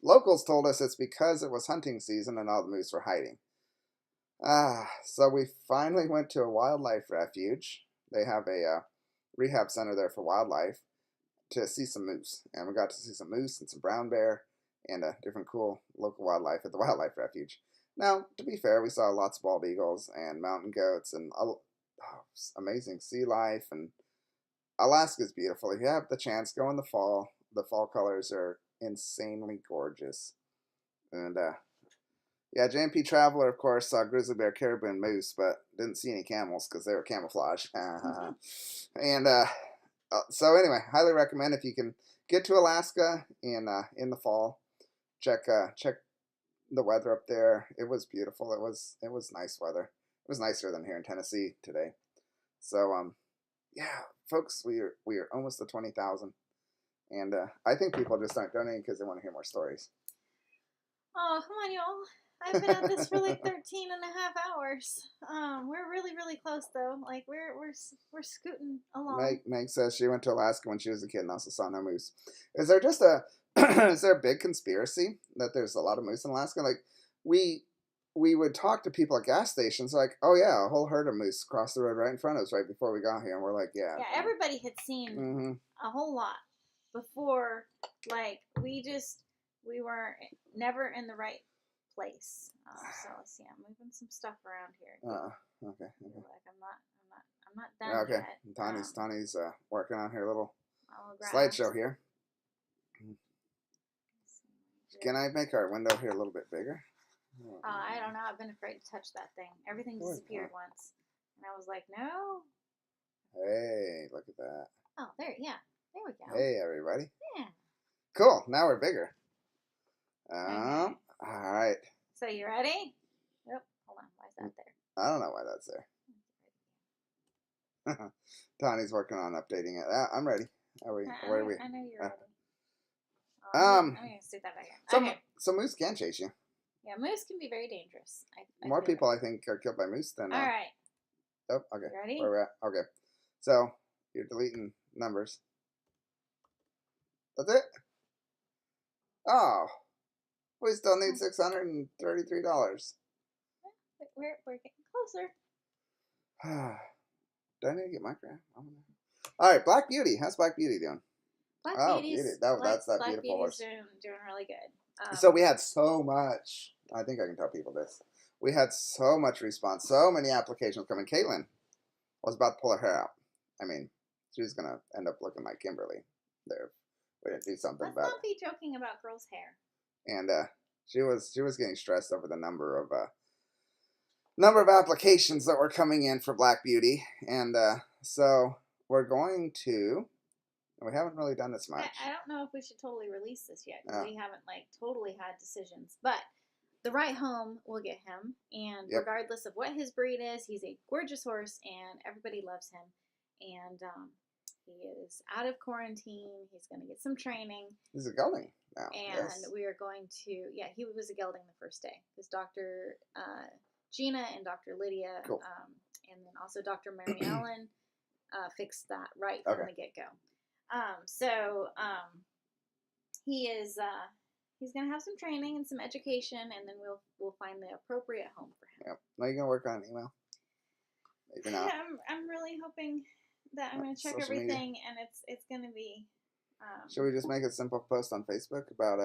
locals told us it's because it was hunting season and all the moose were hiding. So we finally went to a wildlife refuge. They have a rehab center there for wildlife to see some moose. And we got to see some moose and some brown bear and different cool local wildlife at the wildlife refuge. Now, to be fair, we saw lots of bald eagles and mountain goats and amazing sea life. And Alaska's beautiful. If you have the chance, go in the fall. The fall colors are insanely gorgeous. And yeah, J&P Traveler, of course, saw grizzly bear, caribou, and moose, but didn't see any camels because they were camouflage. And so anyway, highly recommend if you can get to Alaska in the fall. Check the weather up there. It was beautiful. It was nice weather. It was nicer than here in Tennessee today. So yeah, folks, we are almost to 20,000. And I think people just aren't donating because they want to hear more stories. Oh, come on, y'all. I've been at this for like 13 and a half hours. We're really, really close, though. Like, we're scooting along. Meg says she went to Alaska when she was a kid and also saw no moose. Is there just is there a big conspiracy that there's a lot of moose in Alaska? Like, we would talk to people at gas stations like, oh yeah, a whole herd of moose crossed the road right in front of us right before we got here. And we're like, yeah. Yeah, everybody had seen a whole lot before. Like, we were never in the right place. So let's see, I'm moving some stuff around here. Okay. Like, I'm not done yet. Tawny's working on her little slideshow here. Can I make our window here a little bit bigger? I don't know. I've been afraid to touch that thing. Everything disappeared once, and I was like, no. Hey, look at that. Oh, there we go. Hey, everybody. Yeah. Cool. Now we're bigger. Okay. All right. So you ready? Oh, hold on. Why is that there? I don't know why that's there. Tawny's working on updating it. I'm ready. Are we? I, Where are we? I know you're Uh, ready. Oh, um, I'm gonna stick that back in. some Okay. moose can chase you. Yeah, moose can be very dangerous. More feel people, I think, are killed by moose than. All right. Oh, okay. You ready? Where we're at? Okay. So you're deleting numbers. That's it. Oh, we still need $633. We're getting closer. Do I need to get my crap? All right, Black Beauty. How's Black Beauty doing? Black Beauty. Beauty's That's that Black beautiful horse. Beauty's doing really good. So we had so much. I think I can tell people this. We had so much response, so many applications coming. Caitlin was about to pull her hair out. I mean, she was gonna end up looking like Kimberly. There, we didn't do something Let's about not be joking about girls' hair. And she was getting stressed over the number of applications that were coming in for Black Beauty, and so we're going to. We haven't really done this much. I don't know if we should totally release this yet because Oh. we haven't totally had decisions. But the right home will get him, and regardless of what his breed is, he's a gorgeous horse, and everybody loves him. And he is out of quarantine. He's going to get some training. He's a gelding now. And we are going to, he was a gelding the first day. Because Dr. Gina and Dr. Lydia, cool. And then also Dr. Mary Ellen fixed that right Okay. from the get-go. So he is, he's going to have some training and some education, and then we'll find the appropriate home for him. Yep. Now you're going to work on an email? Maybe not. Yeah, I'm really hoping that I'm going to check everything, and it's going to be. Should we just make a simple post on Facebook about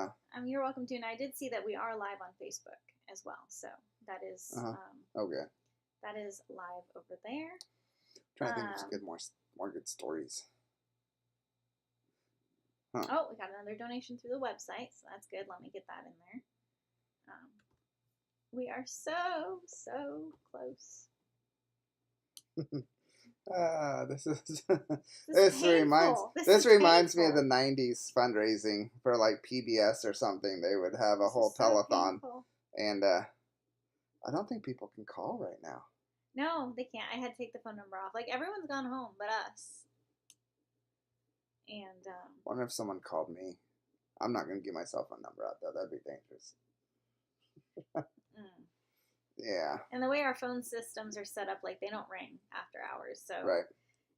you're welcome to, and I did see that we are live on Facebook as well, so that is okay. That is live over there. I'm trying to think of some good more good stories. Huh. Oh, we got another donation through the website, so that's good. Let me get that in there. We are so close. This reminds me of the 90s fundraising for like PBS or something. They would have a whole telethon, and I don't think people can call right now. No, they can't. I had to take the phone number off. Like, everyone's gone home but us. And wonder if someone called me. I'm not gonna give my cell phone number out though. That'd be dangerous. Yeah. And the way our phone systems are set up, like, they don't ring after hours, so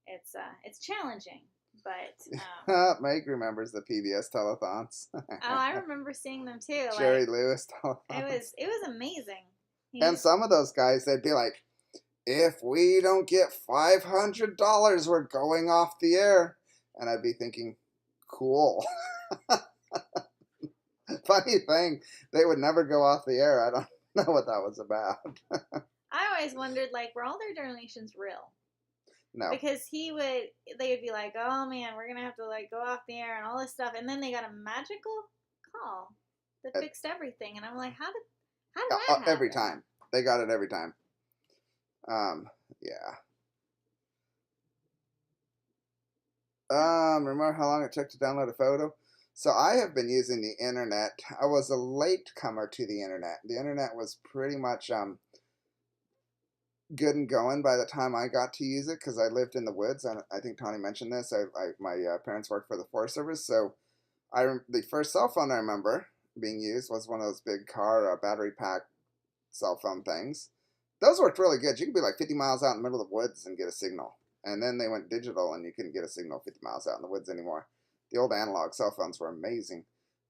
it's challenging. But Meg remembers the PBS telethons. I remember seeing them too. Jerry Lewis telethons. It was amazing. And some of those guys, they'd be like, "If we don't get $500, we're going off the air." And I'd be thinking, cool. Funny thing, they would never go off the air. I don't know what that was about. I always wondered, like, were all their donations real? No. Because they would be like, oh man, we're going to have to, like, go off the air and all this stuff. And then they got a magical call that fixed everything. And I'm like, how did that happen? Every time. They got it every time. Yeah. Remember how long it took to download a photo? So I have been using the internet. I was a late comer to the internet. The internet was pretty much good and going by the time I got to use it because I lived in the woods. And I think Tony mentioned this. My parents worked for the Forest Service, so the first cell phone I remember being used was one of those big car battery pack cell phone things. Those worked really good. You could be like 50 miles out in the middle of the woods and get a signal. And then they went digital, and you couldn't get a signal 50 miles out in the woods anymore. The old analog cell phones were amazing.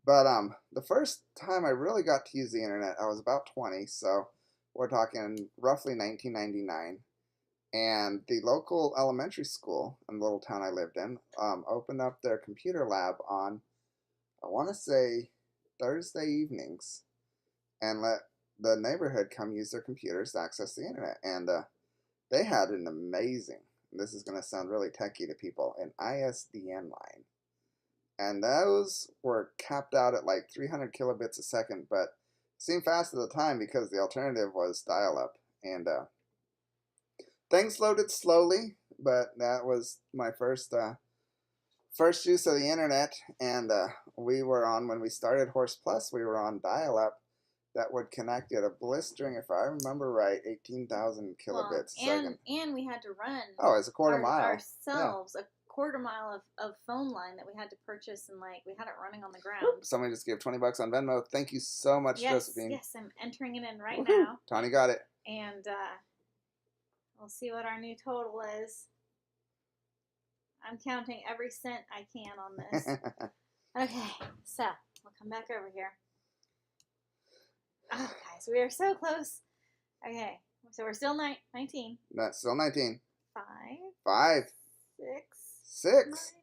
But the first time I really got to use the internet, I was about 20, so we're talking roughly 1999. And the local elementary school in the little town I lived in opened up their computer lab on, I want to say, Thursday evenings, and let the neighborhood come use their computers to access the internet. And they had an amazing, this is going to sound really techie to people, an ISDN line. And those were capped out at like 300 kilobits a second, but seemed fast at the time because the alternative was dial-up. And things loaded slowly, but that was my first use of the internet. And we were on, when we started Horse Plus, we were on dial-up that would connect at a blistering, if I remember right, 18,000 kilobits a second. And we had to run it's a quarter mile. ourselves a quarter-mile of phone line that we had to purchase, and like we had it running on the ground. Whoop, somebody just gave $20 on Venmo. Thank you so much, Josephine. Yes, I'm entering it in right Woohoo. now, Tawny got it. and we'll see what our new total is. I'm counting every cent I can on this. Okay, so we'll come back over here. Oh, guys, we are so close. Okay, so we're still 19. That's still 19. 5, 5, 6, 6.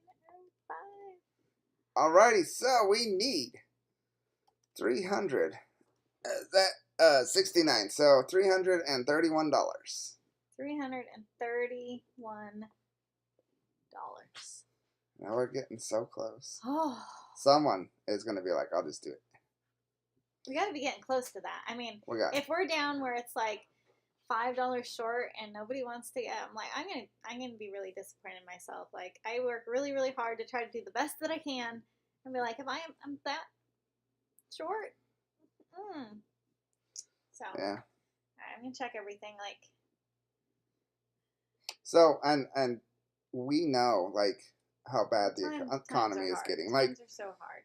9, Alrighty, so we need 300. That 69. So $331. $331. Now we're getting so close. Oh, Someone is gonna be like, "I'll just do it." we got to be getting close to that. I mean, We got. if we're down where it's like $5 short and nobody wants to get, I'm like, I'm gonna be really disappointed in myself. Like, I work really, really hard to try to do the best that I can, and be like, if I'm that short, so Yeah. all right, I'm gonna check everything. Like, So and we know like how bad the times economy are is hard. getting. Times Like are so hard.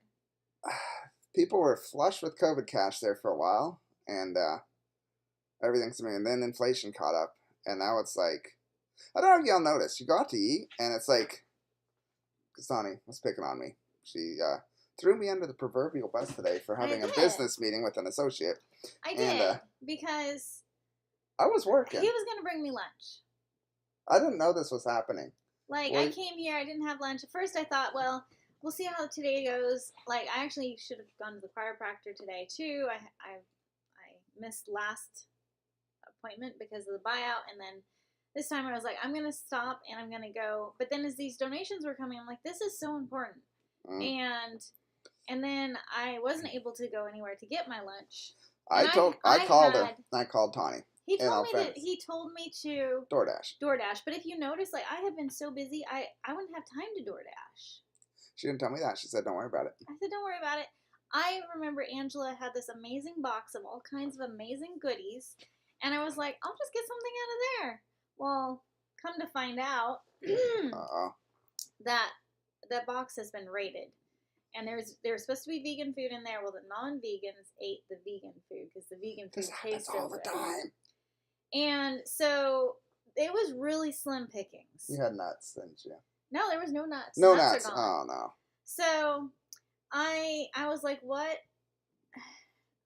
people were flush with COVID cash there for a while, and everything's and then inflation caught up, and now it's like, I don't know if y'all noticed. You go out to eat, and it's like, Kasani was picking on me. She threw me under the proverbial bus today for having a did. business meeting with an associate. I And, did because I was working. he was gonna bring me lunch. I didn't know this was happening. Like, Well, I came here, I didn't have lunch. At first, I thought, well, we'll see how today goes. Like, I actually should have gone to the chiropractor today, too. I missed last appointment because of the buyout, and then this time I was like, I'm going to stop, and I'm going to go. But then as these donations were coming, I'm like, this is so important. And then I wasn't able to go anywhere to get my lunch. I called her. I called Tawny. He told me to DoorDash. But if you notice, like, I have been so busy, I wouldn't have time to DoorDash. She didn't tell me that. She said, "Don't worry about it." I said, don't worry about it. I remember Angela had this amazing box of all kinds of amazing goodies, and I was like, I'll just get something out of there. Well, come to find out that that box has been raided. And there's supposed to be vegan food in there. Well, the non-vegans ate the vegan food because the vegan food tastes all the time. And so it was really slim pickings. You had nuts, didn't you? No, there was no nuts. No nuts. nuts. Oh no. So I was like, what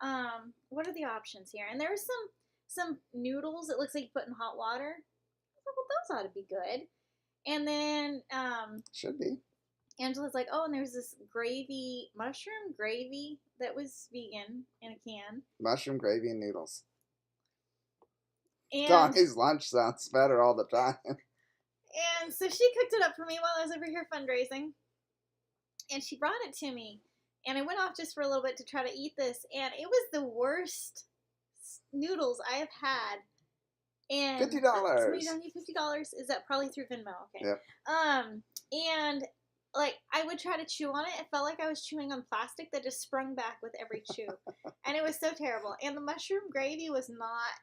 are the options here? And there was some noodles. It looks like you put in hot water. I was like, well, those ought to be good. And then should be. Angela's like, oh, and there's this mushroom gravy that was vegan in a can. Mushroom gravy and noodles. And Donnie's lunch sounds better all the time. And so she cooked it up for me while I was over here fundraising. And she brought it to me. And I went off just for a little bit to try to eat this. And it was the worst noodles I have had. And $50. Somebody don't need $50. Is that probably through Venmo? Okay. Yep. And like I would try to chew on it. It felt like I was chewing on plastic that just sprung back with every chew. And it was so terrible. And the mushroom gravy was not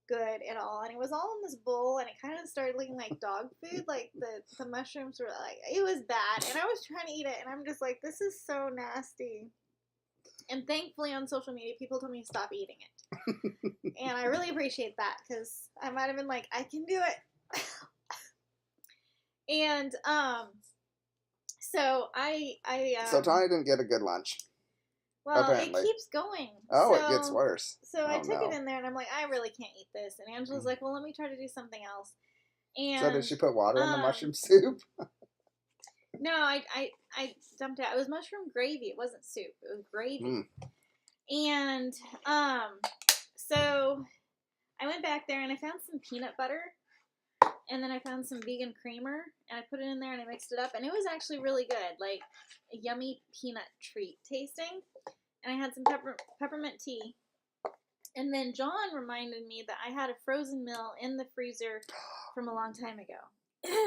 good at all, and it was all in this bowl, and it kind of started looking like dog food. Like the mushrooms were like, it was bad, and I was trying to eat it, and I'm just like, this is so nasty. And thankfully on social media people told me to stop eating it. And I really appreciate that, because I might have been like, I can do it. And so so Tawny didn't get a good lunch. Well, apparently. It keeps going. Oh, so, it gets worse. So I took it in there, and I'm like, I really can't eat this. And Angela's like, well, let me try to do something else. And so did she put water in the mushroom soup? No, I dumped it out. It was mushroom gravy. It wasn't soup. It was gravy. And so I went back there, and I found some peanut butter. And then I found some vegan creamer, and I put it in there, and I mixed it up. And it was actually really good. Like a yummy peanut treat tasting. And I had some peppermint tea. And then John reminded me that I had a frozen meal in the freezer from a long time ago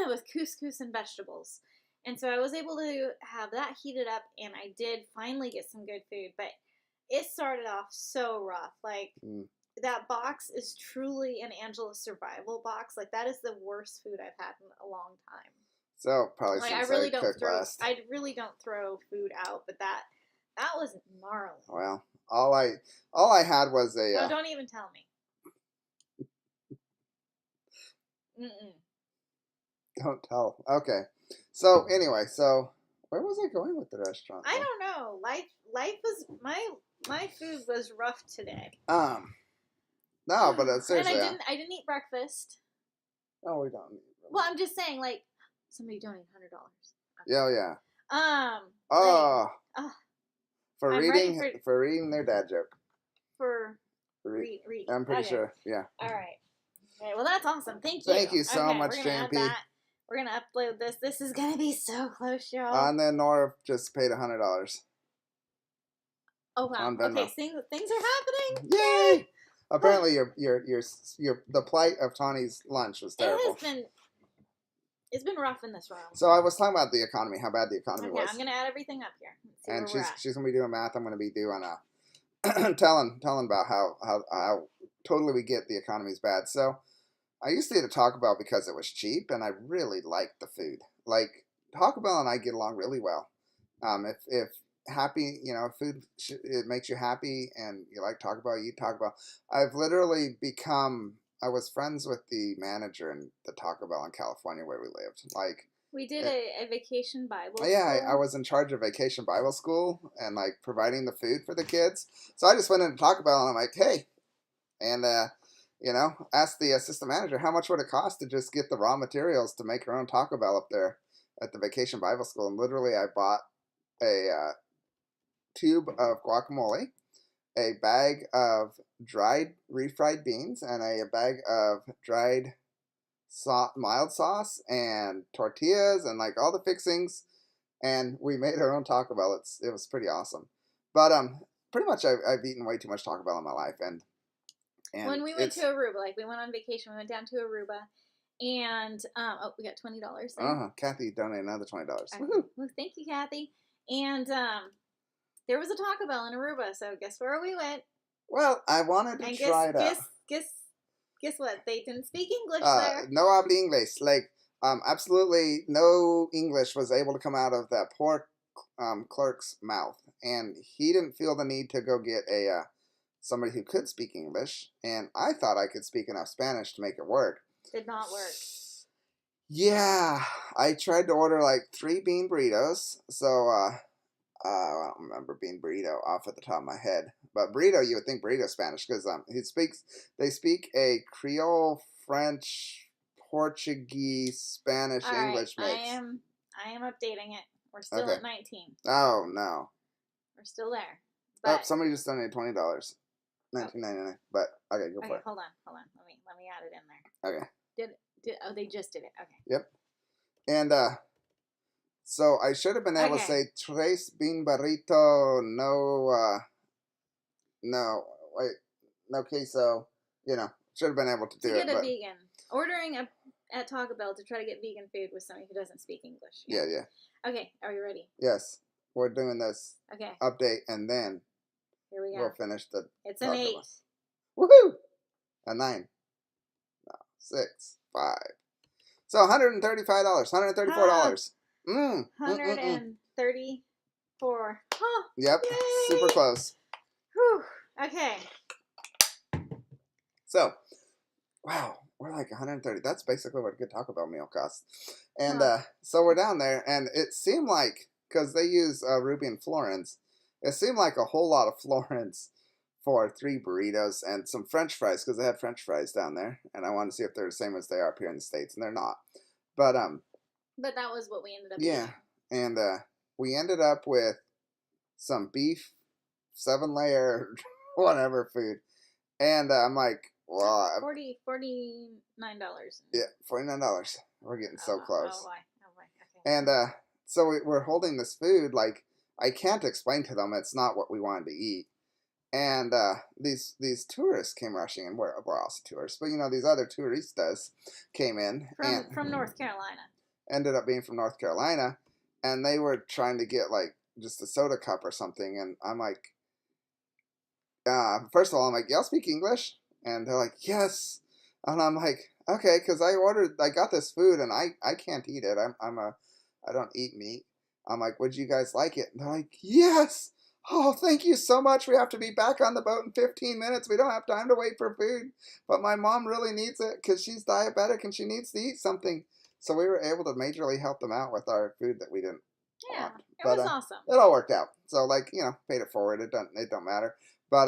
with couscous and vegetables. And so I was able to have that heated up, and I did finally get some good food. But it started off so rough. Like, that box is truly an Angela survival box. Like, that is the worst food I've had in a long time. So probably Like, since I really I don't cooked throw. last. I really don't throw food out, but that was gnarly. Well, all I had was a. No, don't even tell me. Don't tell. Okay. So anyway, so where was I going with the restaurant? I don't know. Life was my food was rough today. No, but seriously. And I didn't eat breakfast. No, we don't. Well, I'm just saying, like, somebody donated $100. Yeah, yeah. Oh. For I'm reading ready for reading their dad joke. Read. I'm pretty Okay. sure. Yeah. All right. Okay. Well, that's awesome. Thank you. Thank you so much, we're gonna JMP. add that. We're gonna upload this. This is gonna be so close, y'all. And then Nora just paid $100. Oh wow. On Venmo. Okay. Things are happening. Yay! Apparently, the plight of Tawny's lunch was terrible. It's been rough in this room. So I was talking about the economy, how bad the economy was. I'm gonna add everything up here. And she's gonna be doing math. I'm gonna be doing telling about how totally we get the economy's bad. So I used to eat at Taco Bell because it was cheap and I really liked the food. Like Taco Bell and I get along really well. If happy, food it makes you happy and you like Taco Bell, you eat Taco Bell. I've literally become. I was friends with the manager in the Taco Bell in California where we lived. Like we did a vacation Bible school. Yeah, I was in charge of vacation Bible school and like providing the food for the kids. So I just went in to Taco Bell and I'm like, hey, and asked the assistant manager how much would it cost to just get the raw materials to make our own Taco Bell up there at the vacation Bible school. And literally, I bought a tube of guacamole, a bag of dried refried beans, and a bag of dried mild sauce and tortillas and like all the fixings, and we made our own Taco Bell. It was pretty awesome. But pretty much I've eaten way too much Taco Bell in my life, and when we went to Aruba, like we went on vacation, we went down to Aruba, and we got $20 there. Kathy donated another $20. Okay. Well, thank you, Kathy. And there was a Taco Bell in Aruba, so guess where we went? Well, I wanted to try it out. Guess what? They didn't speak English there. No habla English. Like, absolutely no English was able to come out of that poor clerk's mouth, and he didn't feel the need to go get somebody who could speak English, and I thought I could speak enough Spanish to make it work. Did not work. Yeah, I tried to order like 3 bean burritos, so I don't remember bean burrito off at the top of my head. But burrito, you would think burrito Spanish, because they speak a Creole, French, Portuguese, Spanish, English mix. I am updating it. We're still at 19. Oh no. We're still there. But somebody just donated $20. $19.99. But okay, go for it. Hold on. Let me add it in there. Okay. They just did it. Okay. Yep. And so I should have been able to say tres bean burrito, no queso. Should have been able to do it. Get a vegan. Ordering at Taco Bell to try to get vegan food with somebody who doesn't speak English. Yeah. Okay, are you ready? Yes. We're doing this update, and then here we go. We'll finish the. It's an 8. Woohoo! A 9. No, 6, 5. So $135, $134. $134. Huh. Yep. Yay. Super close. Whew. Okay. So, wow, we're like 130. That's basically what a good Taco Bell meal costs. And so we're down there, and it seemed like, because they use ruby and florins, it seemed like a whole lot of florins for 3 burritos and some French fries, because they had French fries down there, and I wanted to see if they're the same as they are up here in the States, and they're not. But that was what we ended up eating. And we ended up with some beef, 7-layer, whatever food. And I'm like, well, $49. Yeah, $49. We're getting so close. Oh, boy. Okay. And so we're holding this food, like, I can't explain to them it's not what we wanted to eat. And these tourists came rushing in. We're also tourists, but these other touristas came in from North Carolina. Ended up being from North Carolina, and they were trying to get like just a soda cup or something. And I'm like, first of all, I'm like, y'all speak English? And they're like, yes. And I'm like, Okay, because I got this food and I can't eat it. I don't eat meat. I'm like, would you guys like it? And they're like, yes. Oh, thank you so much. We have to be back on the boat in 15 minutes. We don't have time to wait for food. But my mom really needs it because she's diabetic and she needs to eat something. So we were able to majorly help them out with our food that we didn't Yeah, want. it was awesome. It all worked out. So like, paid it forward. It don't matter. But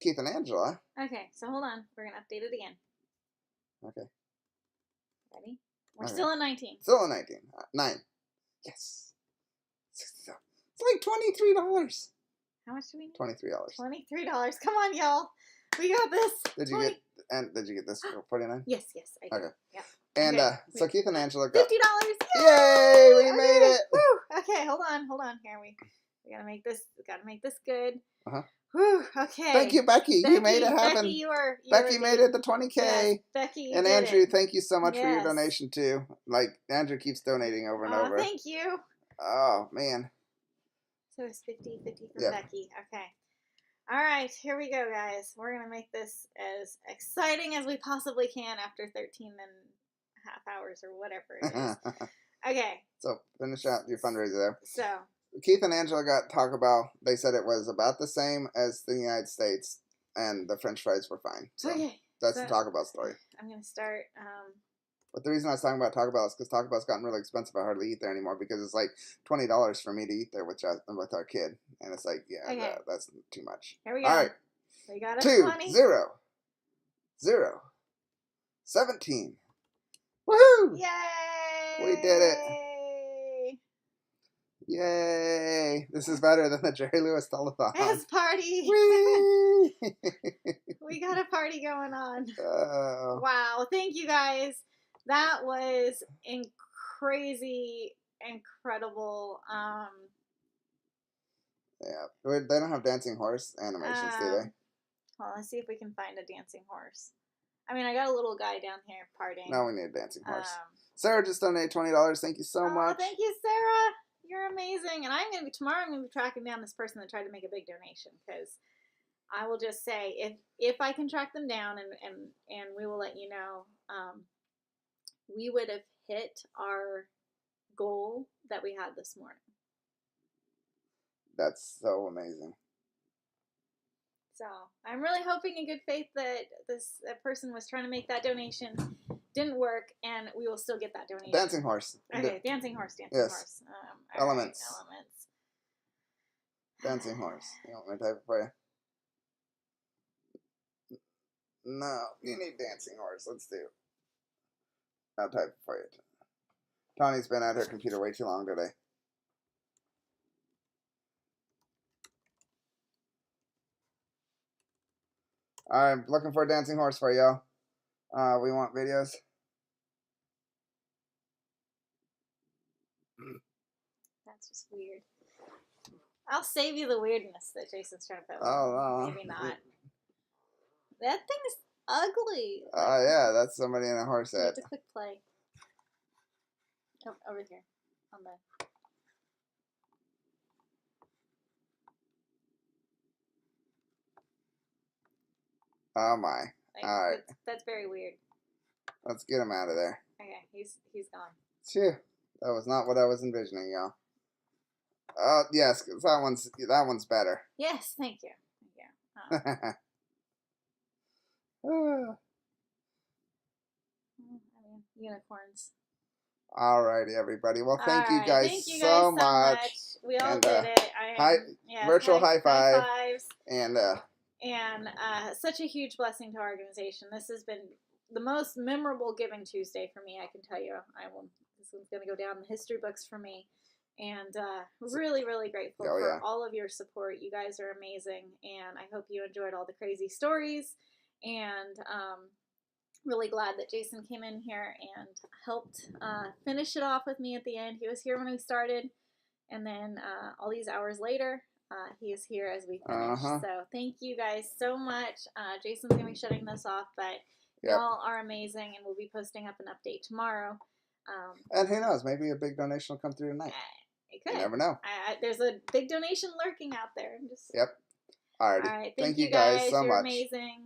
Keith and Angela. Okay, so hold on. We're gonna update it again. Okay. Ready? We're Okay. still in 19. Still in 19. 9. Yes. It's like $23. How much do we need? $23. $23. Come on, y'all. We got this. Did you get this for 49? Yes, I did. Okay. Yeah. And Okay. so Keith and Angela got $50. Yay! We made it. Woo. Okay, hold on. Here we gotta make this. Gotta make this good. Whew. Okay. Thank you, Becky. You made it happen. Becky, made it to 20K. Yes, Becky. And did Andrew, it. thank you so much for your Yes. donation too. Like Andrew keeps donating over and over. Thank you. Oh man. So it's 50 for Yep. Becky. Okay. All right, here we go, guys. We're going to make this as exciting as we possibly can after 13 and a half hours or whatever it is. Okay. So finish out your fundraiser there. So Keith and Angela got Taco Bell. They said it was about the same as the United States, and the French fries were fine. So okay. that's the Taco Bell story. I'm going to start. But the reason I was talking about Taco Bell is because Taco Bell's gotten really expensive. I hardly eat there anymore because it's like $20 for me to eat there with our kid, and it's like, yeah, that's too much. Here we go. All right, We got a 2 20. 0 0 17. Woohoo! Yay! We did it! Yay! This is better than the Jerry Lewis telethon. It's party. Whee! We got a party going on. Oh. Wow! Thank you guys. That was crazy, incredible. Yeah, they don't have dancing horse animations, do they? Well, let's see if we can find a dancing horse. I mean, I got a little guy down here partying. No, we need a dancing horse. Sarah just donated $20. Thank you so much. Thank you, Sarah. You're amazing. And tomorrow I'm gonna be tracking down this person that tried to make a big donation, because I will just say if I can track them down and we will let you know. We would have hit our goal that we had this morning. That's so amazing. So I'm really hoping in good faith that that person was trying to make that donation didn't work, and we will still get that donation. Dancing horse. Okay, dancing horse. Yes. Elements. Right, elements. Dancing horse. You want me to type it for you? No, you need dancing horse. Let's do. I'll type it for you. Tawny's been at her computer way too long today. I'm looking for a dancing horse for y'all. We want videos. That's just weird. I'll save you the weirdness that Jason's trying to put. Oh, no. Maybe not. That thing is ugly. Yeah, that's somebody in a horse You head. have to click play. Oh, over here. On the... Oh my. All right. That's very weird. Let's get him out of there. Okay, he's gone. Phew. That was not what I was envisioning, y'all. Yes, 'cause that one's better. Yes, thank you. Thank you. Unicorns. Alrighty, everybody. Well, thank you guys, thank you so guys much. We all did it. Virtual high five. High fives. And such a huge blessing to our organization. This has been the most memorable Giving Tuesday for me, I can tell you. This one's going to go down in the history books for me. And really, really grateful for all of your support. You guys are amazing. And I hope you enjoyed all the crazy stories. And really glad that Jason came in here and helped finish it off with me at the end. He was here when we started. And then all these hours later, he is here as we finish. So thank you guys so much. Jason's going to be shutting this off, but y'all are amazing, and we'll be posting up an update tomorrow. And who knows, maybe a big donation will come through tonight. It could. You never know. There's a big donation lurking out there. Yep. Alrighty. All right. Thank you guys so You're much. amazing.